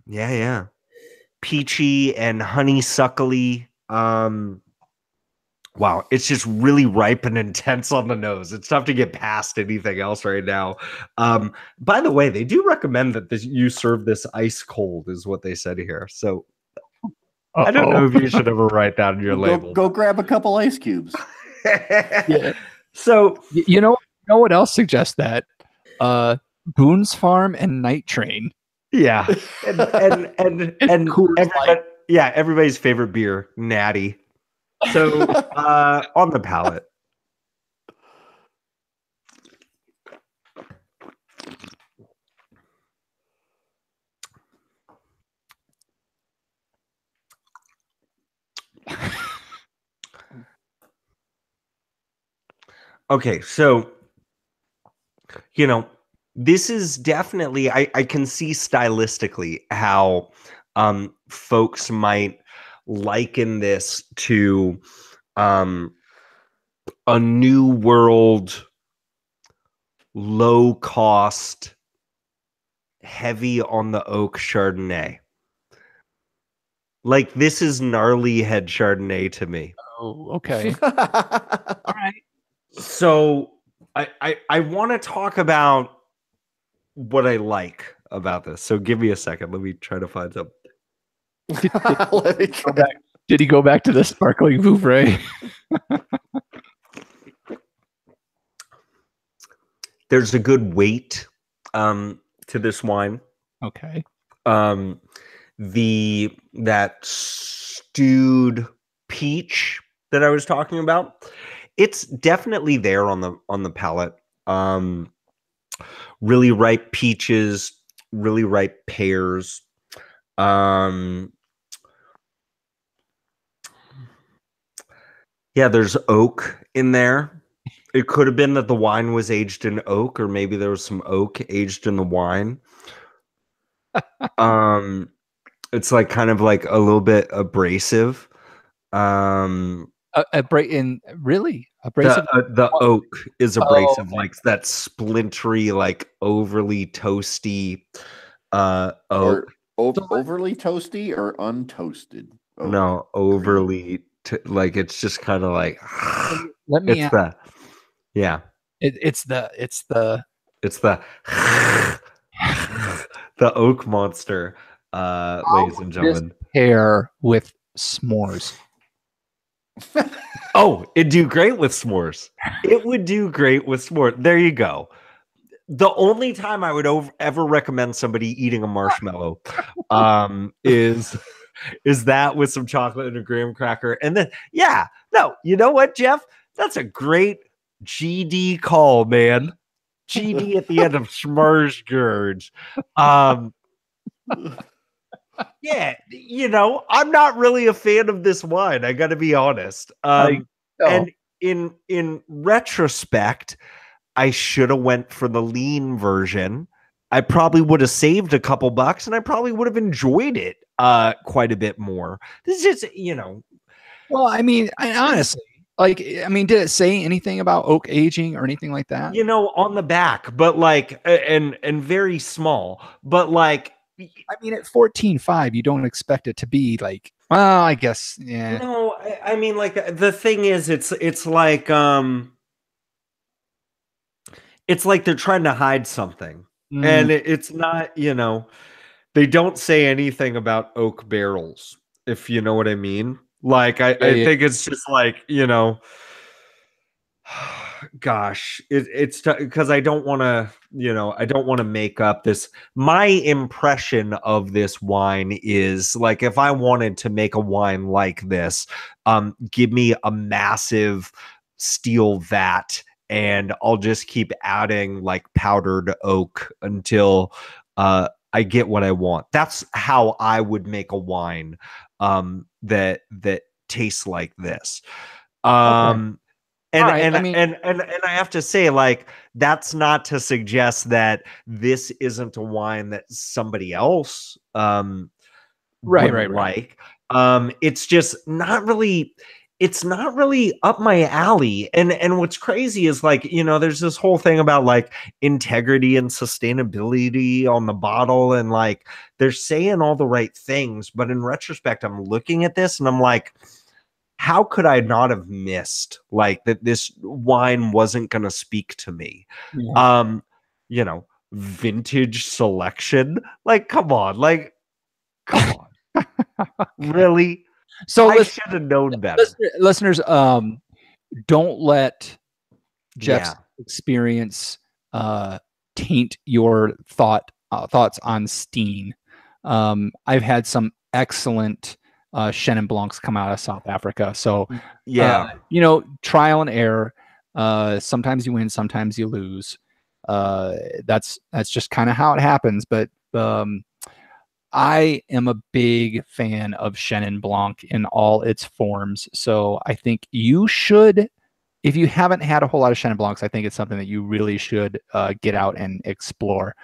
Yeah. Peachy and honeysuckly. Wow, it's just really ripe and intense on the nose. It's tough to get past anything else right now. By the way, they do recommend that you serve this ice cold, is what they said here. So I don't know if you should ever write that on your label. Go grab a couple ice cubes. Yeah. So you know what else suggests that? Boone's Farm and Night Train. Yeah, and everybody's favorite beer, Natty. So on the palate. Okay, so this is definitely I can see stylistically how folks might liken this to a new world, low cost, heavy on the oak Chardonnay. Like, this is gnarly head Chardonnay to me. Oh, okay. All right. So I want to talk about what I like about this. So give me a second. Let me try to find something. Let me try. Did he go back to the sparkling Vouvray? There's a good weight to this wine. Okay. That stewed peach that I was talking about, it's definitely there on the palate. Really ripe peaches, really ripe pears. Yeah, there's oak in there. It could have been that the wine was aged in oak, or maybe there was some oak aged in the wine. It's like kind of like a little bit abrasive. Really abrasive. The oak is abrasive, like that splintery, like overly toasty oak. Or overly toasty or untoasted? Oak. No, overly like it's just kind of like Let me. it's the yeah. It's the the oak monster, ladies and gentlemen. Pair with s'mores. Oh, it'd do great with s'mores. It would do great with s'mores. There you go. The only time I would ever recommend somebody eating a marshmallow is that with some chocolate and a graham cracker. And then, yeah, no, you know what, Jeff? That's a great GD call, man. GD at the end of Schmersgurge. Yeah, you know, I'm not really a fan of this wine. I got to be honest. And in retrospect, I should have went for the lean version. I probably would have saved a couple bucks, and I probably would have enjoyed it quite a bit more. This is just, you know. Well, I mean, honestly, like, I mean, did it say anything about oak aging or anything like that? You know, on the back, but like, and very small, but like. I mean, at 14.5, you don't expect it to be like, well, I guess, yeah. No, I mean, like, the thing is, it's like they're trying to hide something, and it's not, you know, they don't say anything about oak barrels, if you know what I mean. Like, I think it's just like, you know, gosh, it's because I don't want to, you know, I don't want to make up this. My impression of this wine is like, if I wanted to make a wine like this, give me a massive steel vat, and I'll just keep adding like powdered oak until I get what I want. That's how I would make a wine that tastes like this. Okay. And I have to say, like, that's not to suggest that this isn't a wine that somebody else right. like. It's just not really, it's not really up my alley. And what's crazy is, like, you know, there's this whole thing about like integrity and sustainability on the bottle, and like they're saying all the right things, but in retrospect, I'm looking at this and I'm like, how could I not have missed like that this wine wasn't going to speak to me? Yeah. You know, vintage selection. Like, come on. Really? So I should have known better. Listeners, don't let Jeff's experience taint your thoughts on Steen. I've had some excellent Chenin Blancs come out of South Africa. So, you know, trial and error. Sometimes you win, sometimes you lose. That's just kind of how it happens. But I am a big fan of Chenin Blanc in all its forms. So I think you should, if you haven't had a whole lot of Chenin Blancs, I think it's something that you really should get out and explore.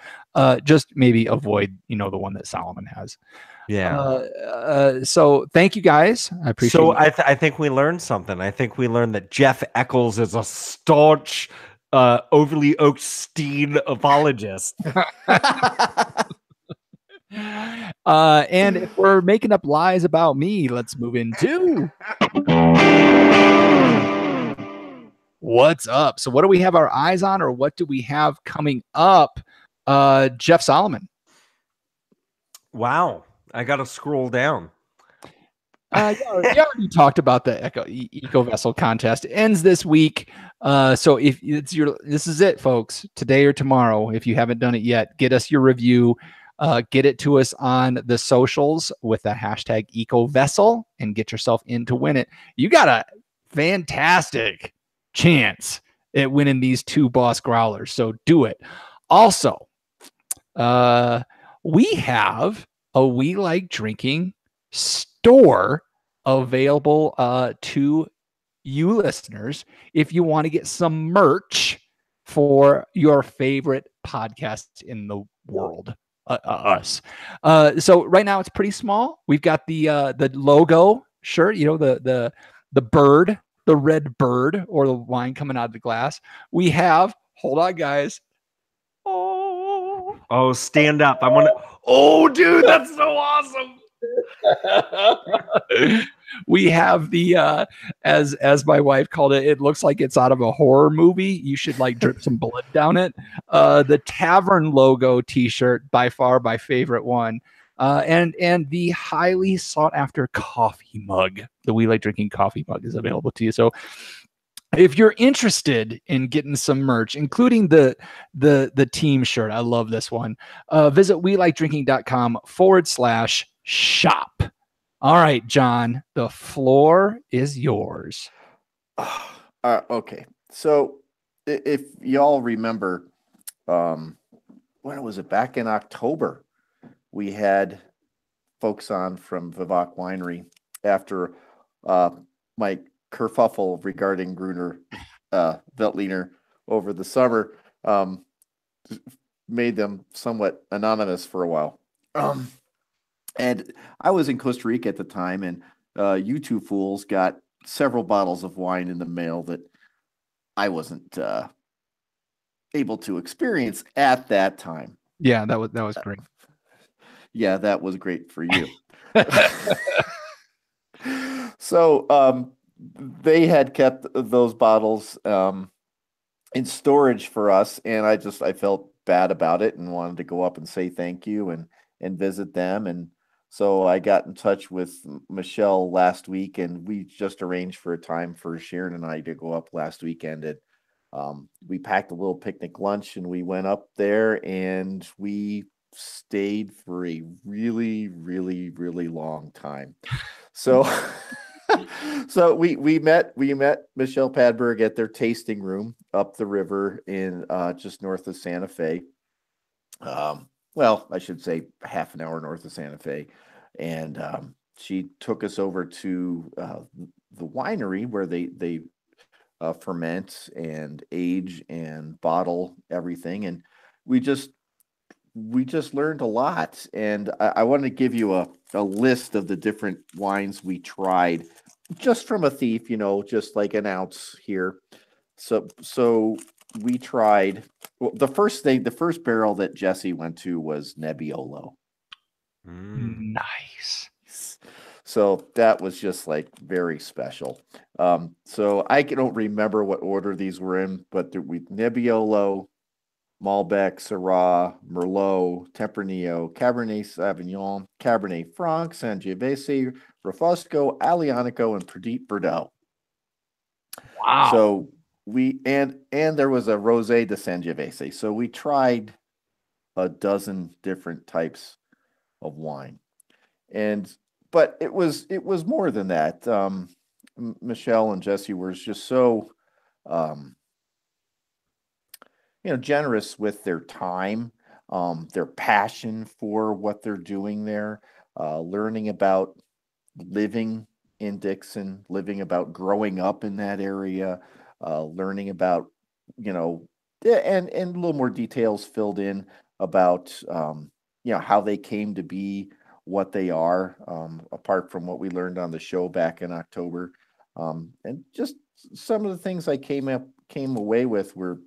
Just maybe avoid, you know, the one that Solomon has. Yeah. So thank you guys. I appreciate it. So I think we learned something. I think we learned that Jeff Eccles is a staunch, overly oaked Steen apologist. And if we're making up lies about me, let's move into what's up. So what do we have our eyes on, or what do we have coming up? Jeff Solomon. Wow. I got to scroll down. You already talked about the Eco Vessel contest. It ends this week. So if it's this is it, folks. Today or tomorrow, if you haven't done it yet, get us your review. Get it to us on the socials with the hashtag Eco Vessel and get yourself in to win it. You got a fantastic chance at winning these 2 Boss Growlers. So do it. Also, we have a We Like Drinking store available to you listeners if you want to get some merch for your favorite podcast in the world, us. So right now it's pretty small. We've got the logo shirt, the bird, the red bird, or the wine coming out of the glass. We have, hold on, guys. Oh, stand up. I want to. Oh, dude, that's so awesome. We have the as my wife called it looks like it's out of a horror movie. You should like drip some blood down it. The tavern logo t-shirt, by far my favorite one. And the highly sought after coffee mug, the We Like Drinking coffee mug, is available to you. So if you're interested in getting some merch, including the team shirt, I love this one. Visit welikedrinking.com/shop. All right, John, the floor is yours. Okay. So if y'all remember, when was it? Back in October, we had folks on from Vivok Winery after my kerfuffle regarding Gruner Veltliner over the summer made them somewhat anonymous for a while. And I was in Costa Rica at the time, and you two fools got several bottles of wine in the mail that I wasn't able to experience at that time. Yeah, that was great. Yeah, that was great for you. So they had kept those bottles in storage for us, and I felt bad about it and wanted to go up and say thank you and visit them. And so I got in touch with Michelle last week, and we just arranged for a time for Sharon and I to go up last weekend. And we packed a little picnic lunch, and we went up there, and we stayed for a really, really, really long time. So, so we met Michelle Padberg at their tasting room up the river in just north of Santa Fe. Well, I should say half an hour north of Santa Fe. And she took us over to the winery where they ferment and age and bottle everything. And we just learned a lot. And I want to give you a list of the different wines we tried just from a thief, just like an ounce here. So we tried, well, the first barrel that Jesse went to was Nebbiolo. Nice. So that was just like very special. So I don't remember what order these were in, but we Nebbiolo, Malbec, Syrah, Merlot, Tempranillo, Cabernet Sauvignon, Cabernet Franc, Sangiovese, Refosco, Aglianico, and Petit Verdot. Wow. So we and there was a Rosé de Sangiovese. So we tried a dozen different types of wine, but it was more than that. Michelle and Jesse were just so generous with their time, their passion for what they're doing there, learning about living in Dixon, living about growing up in that area, learning about, and a little more details filled in about, how they came to be what they are, apart from what we learned on the show back in October. And just some of the things I came away with were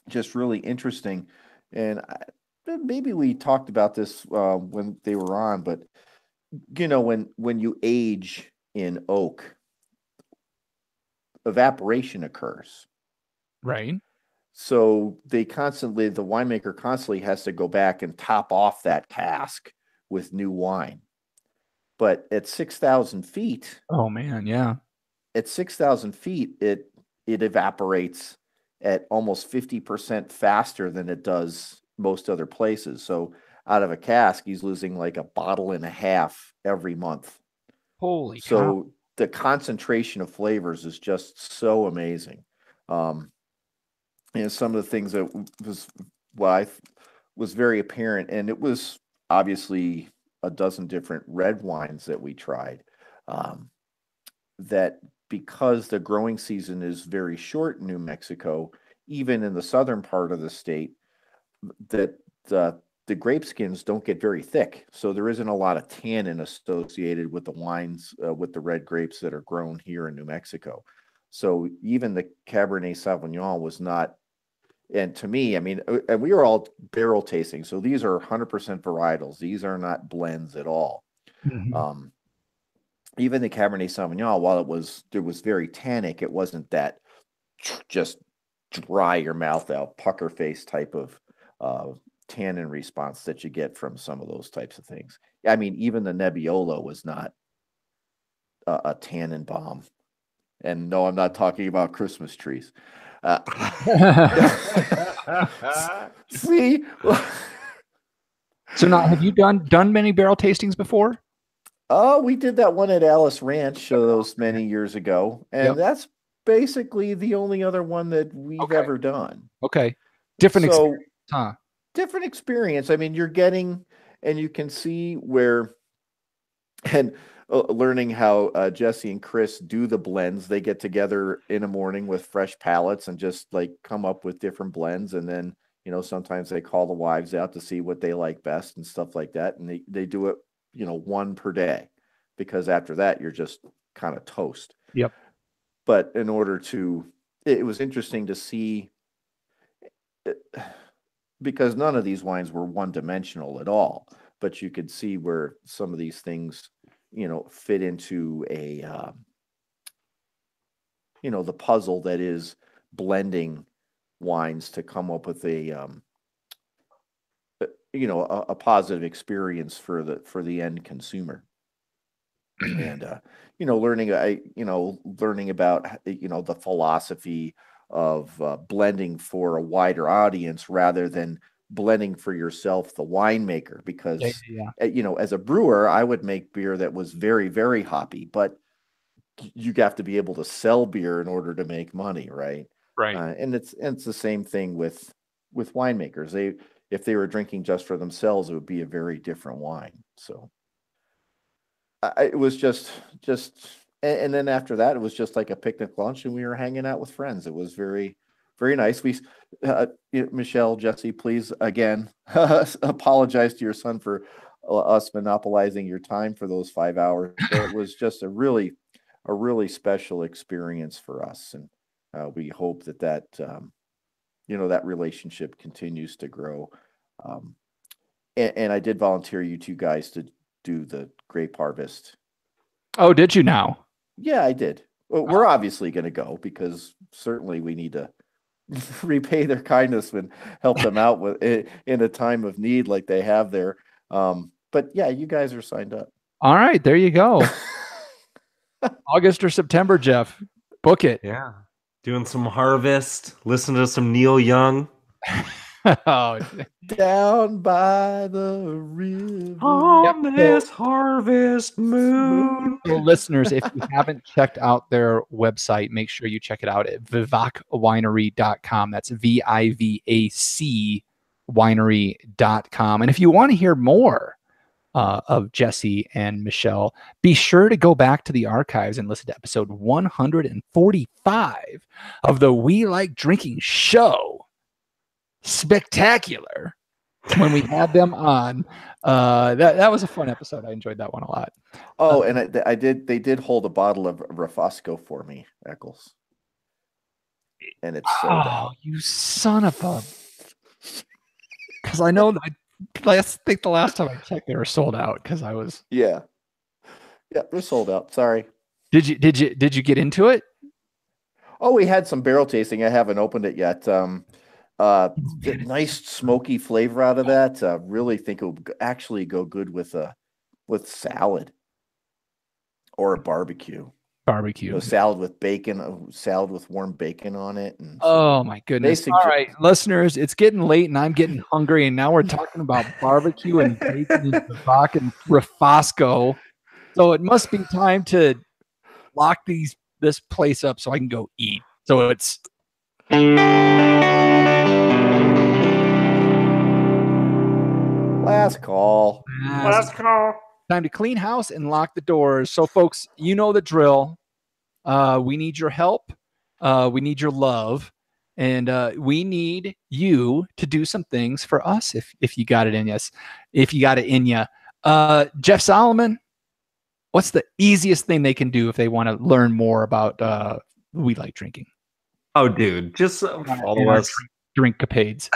just really interesting. And maybe we talked about this when they were on, but when you age in oak, evaporation occurs. Right. So the winemaker constantly has to go back and top off that cask with new wine. But at 6,000 feet, Oh man, yeah. at 6,000 feet, it evaporates at almost 50% faster than it does most other places. So out of a cask, he's losing like a bottle and a half every month. Holy cow. So the concentration of flavors is just so amazing. And some of the things that was very apparent, and it was obviously a dozen different red wines that we tried. That because the growing season is very short in New Mexico, even in the southern part of the state, that the grape skins don't get very thick, so there isn't a lot of tannin associated with the wines with the red grapes that are grown here in New Mexico. So even the Cabernet Sauvignon was not, and to me, I mean, and we were all barrel tasting, so these are 100% varietals. These are not blends at all. Mhm. Even the Cabernet Sauvignon, while it was very tannic, it wasn't that just dry your mouth out, pucker face type of tannin response that you get from some of those types of things. I mean, even the Nebbiolo was not a tannin bomb. And no, I'm not talking about Christmas trees. See? So now, have you done many barrel tastings before? Oh, we did that one at Alice Ranch those many years ago, and that's basically the only other one that we've ever done. Okay. Different So, experience, huh? different experience. I mean, you're getting, and you can see where, and learning how Jesse and Chris do the blends. They get together in the morning with fresh palettes and just like come up with different blends, and then sometimes they call the wives out to see what they like best and stuff like that, and they do it one per day, because after that you're just kind of toast. Yep. But in order to, it was interesting to see, because none of these wines were one dimensional at all, but you could see where some of these things fit into a the puzzle that is blending wines to come up with a positive experience for the end consumer. And learning about the philosophy of blending for a wider audience rather than blending for yourself, the winemaker, because as a brewer, I would make beer that was very, very hoppy, but you have to be able to sell beer in order to make money, right? Right. And it's the same thing with winemakers. If they were drinking just for themselves, it would be a very different wine. So it was just, and then after that, it was just like a picnic lunch, and we were hanging out with friends. It was very, very nice. Michelle, Jesse, please again apologize to your son for us monopolizing your time for those 5 hours. But it was just a really special experience for us, and we hope that that relationship continues to grow. And I did volunteer you two guys to do the grape harvest. Oh, did you now? Yeah, I did. Well, we're obviously going to go, because certainly we need to repay their kindness and help them out with in a time of need like they have there. But yeah, you guys are signed up. All right, there you go. August or September, Jeff. Book it. Yeah. Doing some harvest, listen to some Neil Young. Oh, down by the river on this harvest moon. So listeners, if you haven't checked out their website, make sure you check it out at vivacwinery.com. That's VIVAC winery.com. And if you want to hear more of Jesse and Michelle, be sure to go back to the archives and listen to episode 145 of the We Like Drinking show. Spectacular, when we had them on. That was a fun episode. I enjoyed that one a lot. Oh, and they did hold a bottle of Rafasco for me, Eccles, and it's sold out. You son of a, because I know I think the last time I checked, they were sold out because I was. Yeah. Yeah, they're sold out. Sorry. Did you get into it? Oh, we had some barrel tasting. I haven't opened it yet. Nice smoky flavor out of that. Really think it would actually go good with salad or a barbecue. Barbecue. Salad with bacon, salad with warm bacon on it. And oh my goodness! All right, listeners, it's getting late and I'm getting hungry, and now we're talking about barbecue and bacon and Bach and Rafasco. So it must be time to lock this place up so I can go eat. So it's last call. Last call. Time to clean house and lock the doors. So, folks, you know the drill. We need your help. We need your love. And we need you to do some things for us if you got it in us. If you got it in you. Jeff Solomon, what's the easiest thing they can do if they want to learn more about We Like Drinking? Oh, dude, just follow us. Drinkcapades.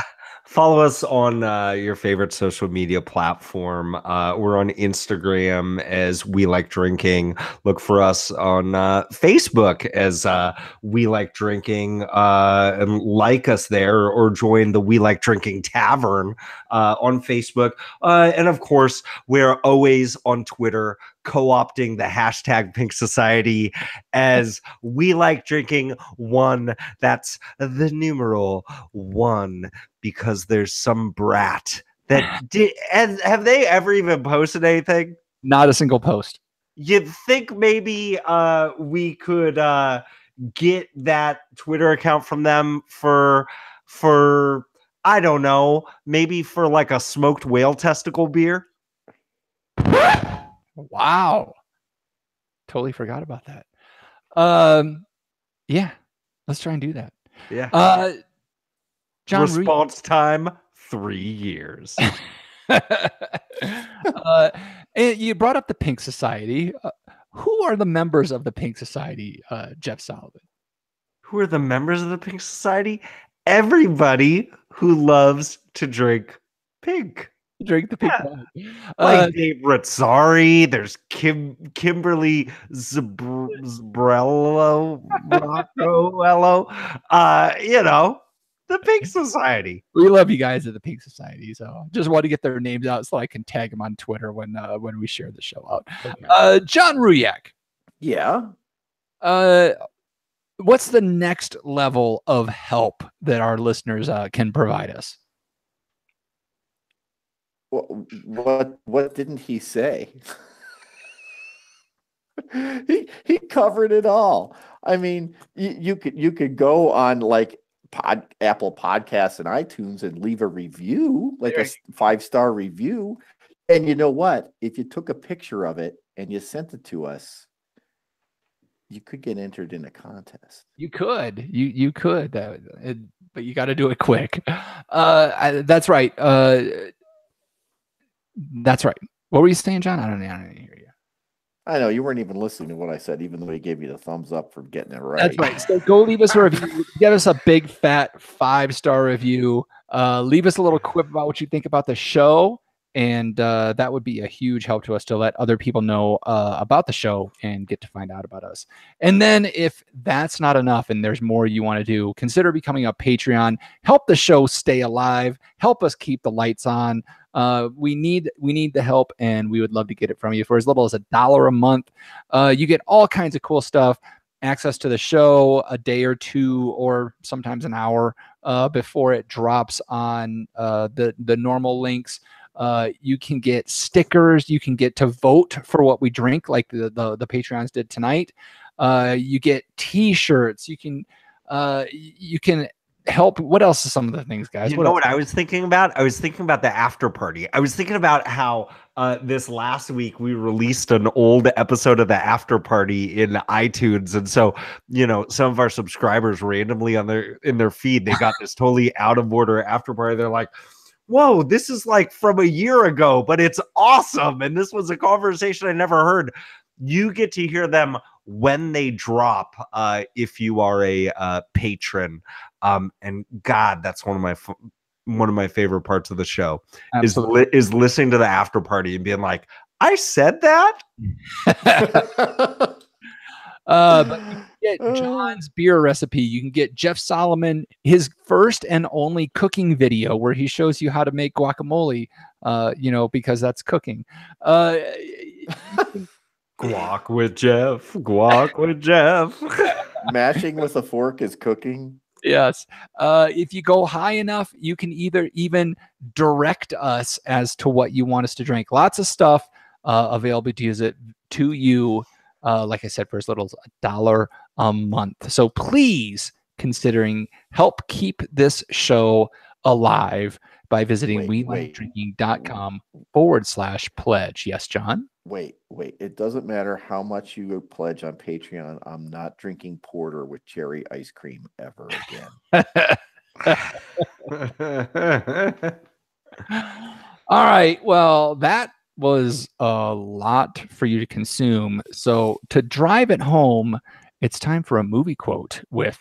Follow us on your favorite social media platform. We're on Instagram as We Like Drinking. Look for us on Facebook as We Like Drinking, and like us there, or join the We Like Drinking Tavern on Facebook. And of course, we're always on Twitter, co-opting the hashtag Pink Society as We Like Drinking 1. That's the numeral 1. Because there's some brat that did. Have they ever even posted anything? Not a single post. You'd think maybe we could get that Twitter account from them for I don't know, maybe for like a smoked whale testicle beer. Wow. Totally forgot about that. Yeah, let's try and do that. Yeah. John Response time 3 years. And you brought up the Pink Society. Who are the members of the Pink Society, Jeff Solomon? Who are the members of the Pink Society? Everybody who loves to drink pink. Drink the pink. Yeah. Like Dave Rizzari, there's Kimberly Zabrello, the Pink Society. We love you guys at the Pink Society, so just want to get their names out so I can tag them on Twitter when we share the show out. Okay. John Ruyak. Yeah. What's the next level of help that our listeners can provide us? What didn't he say? he covered it all. I mean, you could go on like Apple Podcasts and iTunes and leave a review, like a 5-star review. And you know what? If you took a picture of it and you sent it to us, you could get entered in a contest. You could, you could, but you got to do it quick. That's right. That's right. What were you saying, John? I don't hear you. I know you weren't even listening to what I said, even though he gave you the thumbs up for getting it right. That's right. So go leave us a review. Give us a big fat 5-star review. Leave us a little quip about what you think about the show. And that would be a huge help to us to let other people know about the show and get to find out about us. And then if that's not enough and there's more you want to do, consider becoming a Patreon. Help the show stay alive. Help us keep the lights on. We need the help, and we would love to get it from you for as little as $1 a month. You get all kinds of cool stuff. Access to the show a day or two, or sometimes an hour before it drops on the normal links. You can get stickers. You can get to vote for what we drink, like the Patreons did tonight. You get T-shirts. You can help. What else are some of the things, guys? You know what I was thinking about? I was thinking about the after party. I was thinking about how this last week we released an old episode of the after party in iTunes, and so some of our subscribers randomly in their feed, they got this totally out of order after party. They're like, whoa, this is like from a year ago, but it's awesome. And this was a conversation I never heard. You get to hear them when they drop, if you are a patron. And God, that's one of one of my favorite parts of the show Absolutely. is listening to the after party and being like, I said that. But you can get John's beer recipe. You can get Jeff Solomon, his first and only cooking video where he shows you how to make guacamole, because that's cooking. Guac with Jeff. Guac with Jeff. Mashing with a fork is cooking. Yes. If you go high enough, you can either even direct us as to what you want us to drink. Lots of stuff available to use it to you. Like I said, for as little as $1 a month. So please help keep this show alive by visiting welikeDrinking.com/pledge. Yes, John? Wait. It doesn't matter how much you pledge on Patreon. I'm not drinking porter with cherry ice cream ever again. All right. Well, that was a lot for you to consume. So to drive it home, it's time for a movie quote with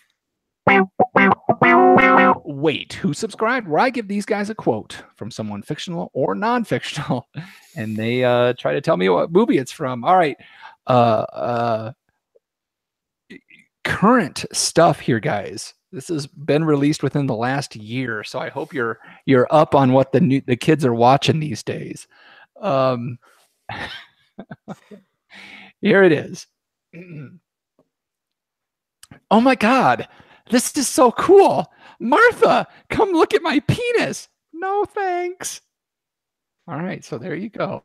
Wait, who subscribed? Where I give these guys a quote from someone fictional or non-fictional, and they try to tell me what movie it's from. All right. Current stuff here, guys. This has been released within the last year, so I hope you're up on what the kids are watching these days. Here it is. Oh my God, this is so cool. Martha, come look at my penis. No, thanks. All right, so there you go.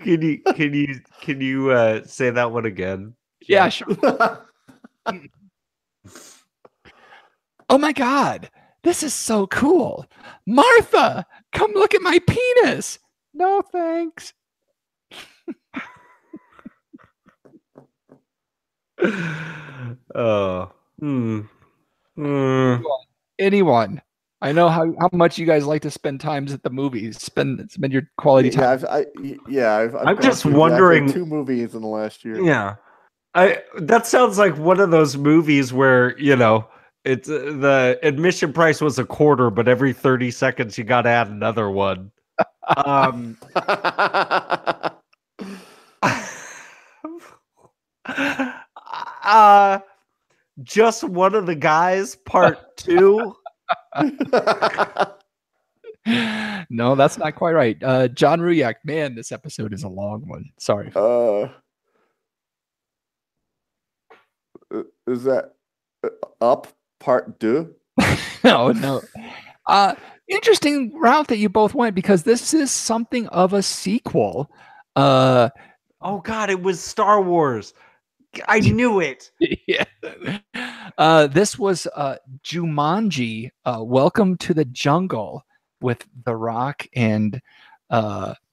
Can you say that one again? Yeah, sure. Oh my God, this is so cool. Martha, come look at my penis. No, thanks. Anyone. I know how much you guys like to spend times at the movies. Spend your quality time. I'm just wondering. 2 movies in the last year. Yeah, that sounds like one of those movies where it's the admission price was $0.25, but every 30 seconds you got to add another one. Just One of the Guys, Part 2. No, that's not quite right. John Ruyak, man, this episode is a long one. Sorry. Is that Up Part 2? No. Interesting route that you both went, because this is something of a sequel. Oh God, it was Star Wars. I knew it. Yeah. This was Jumanji, Welcome to the Jungle, with The Rock and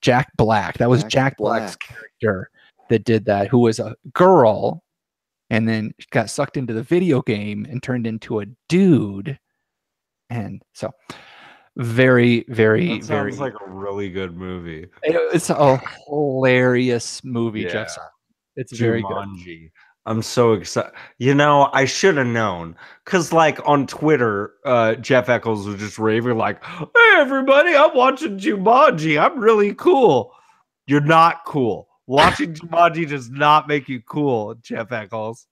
Jack Black. That was Jack Black's character that did that, who was a girl and then got sucked into the video game and turned into a dude. And so very, very, sounds like a really good movie. It's a hilarious movie, Yeah. Jeff. It's very good. Jumanji. I'm so excited. I should have known. Because, on Twitter, Jeff Eccles was just raving, like, hey, everybody, I'm watching Jumanji. I'm really cool. You're not cool. Watching Jumanji does not make you cool, Jeff Eccles.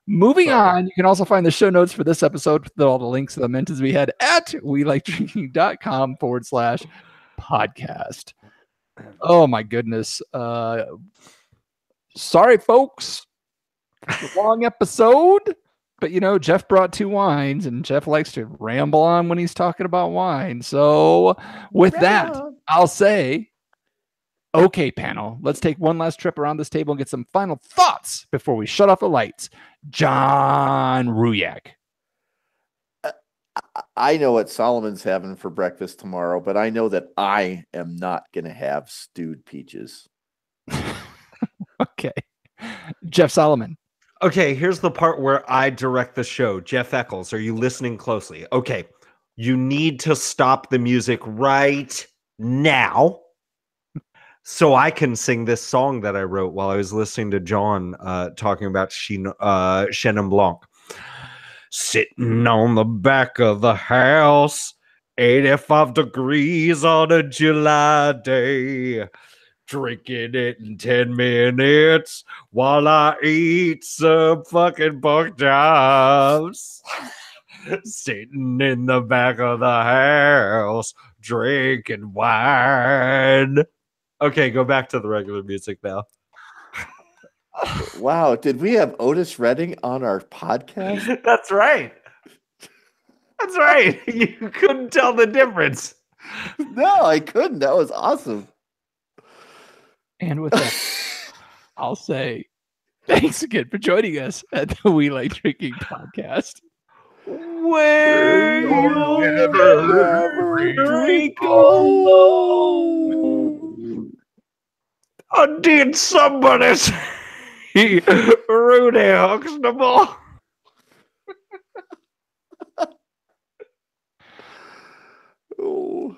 Moving on, you can also find the show notes for this episode with all the links to the mentions we had at welikeDrinking.com/podcast. Oh, my goodness. Sorry, folks. It's a long episode, but Jeff brought 2 wines, and Jeff likes to ramble on when he's talking about wine. So with that, I'll say, okay, panel, let's take one last trip around this table and get some final thoughts before we shut off the lights. John Ruyak. I know what Solomon's having for breakfast tomorrow, but I know that I am not going to have stewed peaches. Okay. Jeff Solomon. Okay, here's the part where I direct the show. Jeff Eccles, are you listening closely? Okay. You need to stop the music right now so I can sing this song that I wrote while I was listening to John talking about Chenin Blanc. Sitting on the back of the house, 85 degrees on a July day. Drinking it in 10 minutes while I eat some fucking pork chops. Sitting in the back of the house, drinking wine. Okay, go back to the regular music now. Wow, did we have Otis Redding on our podcast? That's right. That's right. You couldn't tell the difference. No, I couldn't. That was awesome. And with that, I'll say thanks again for joining us at the We Like Drinking podcast. Where you'll never drink alone. I did somebody say Rudy Huxtable. Oh.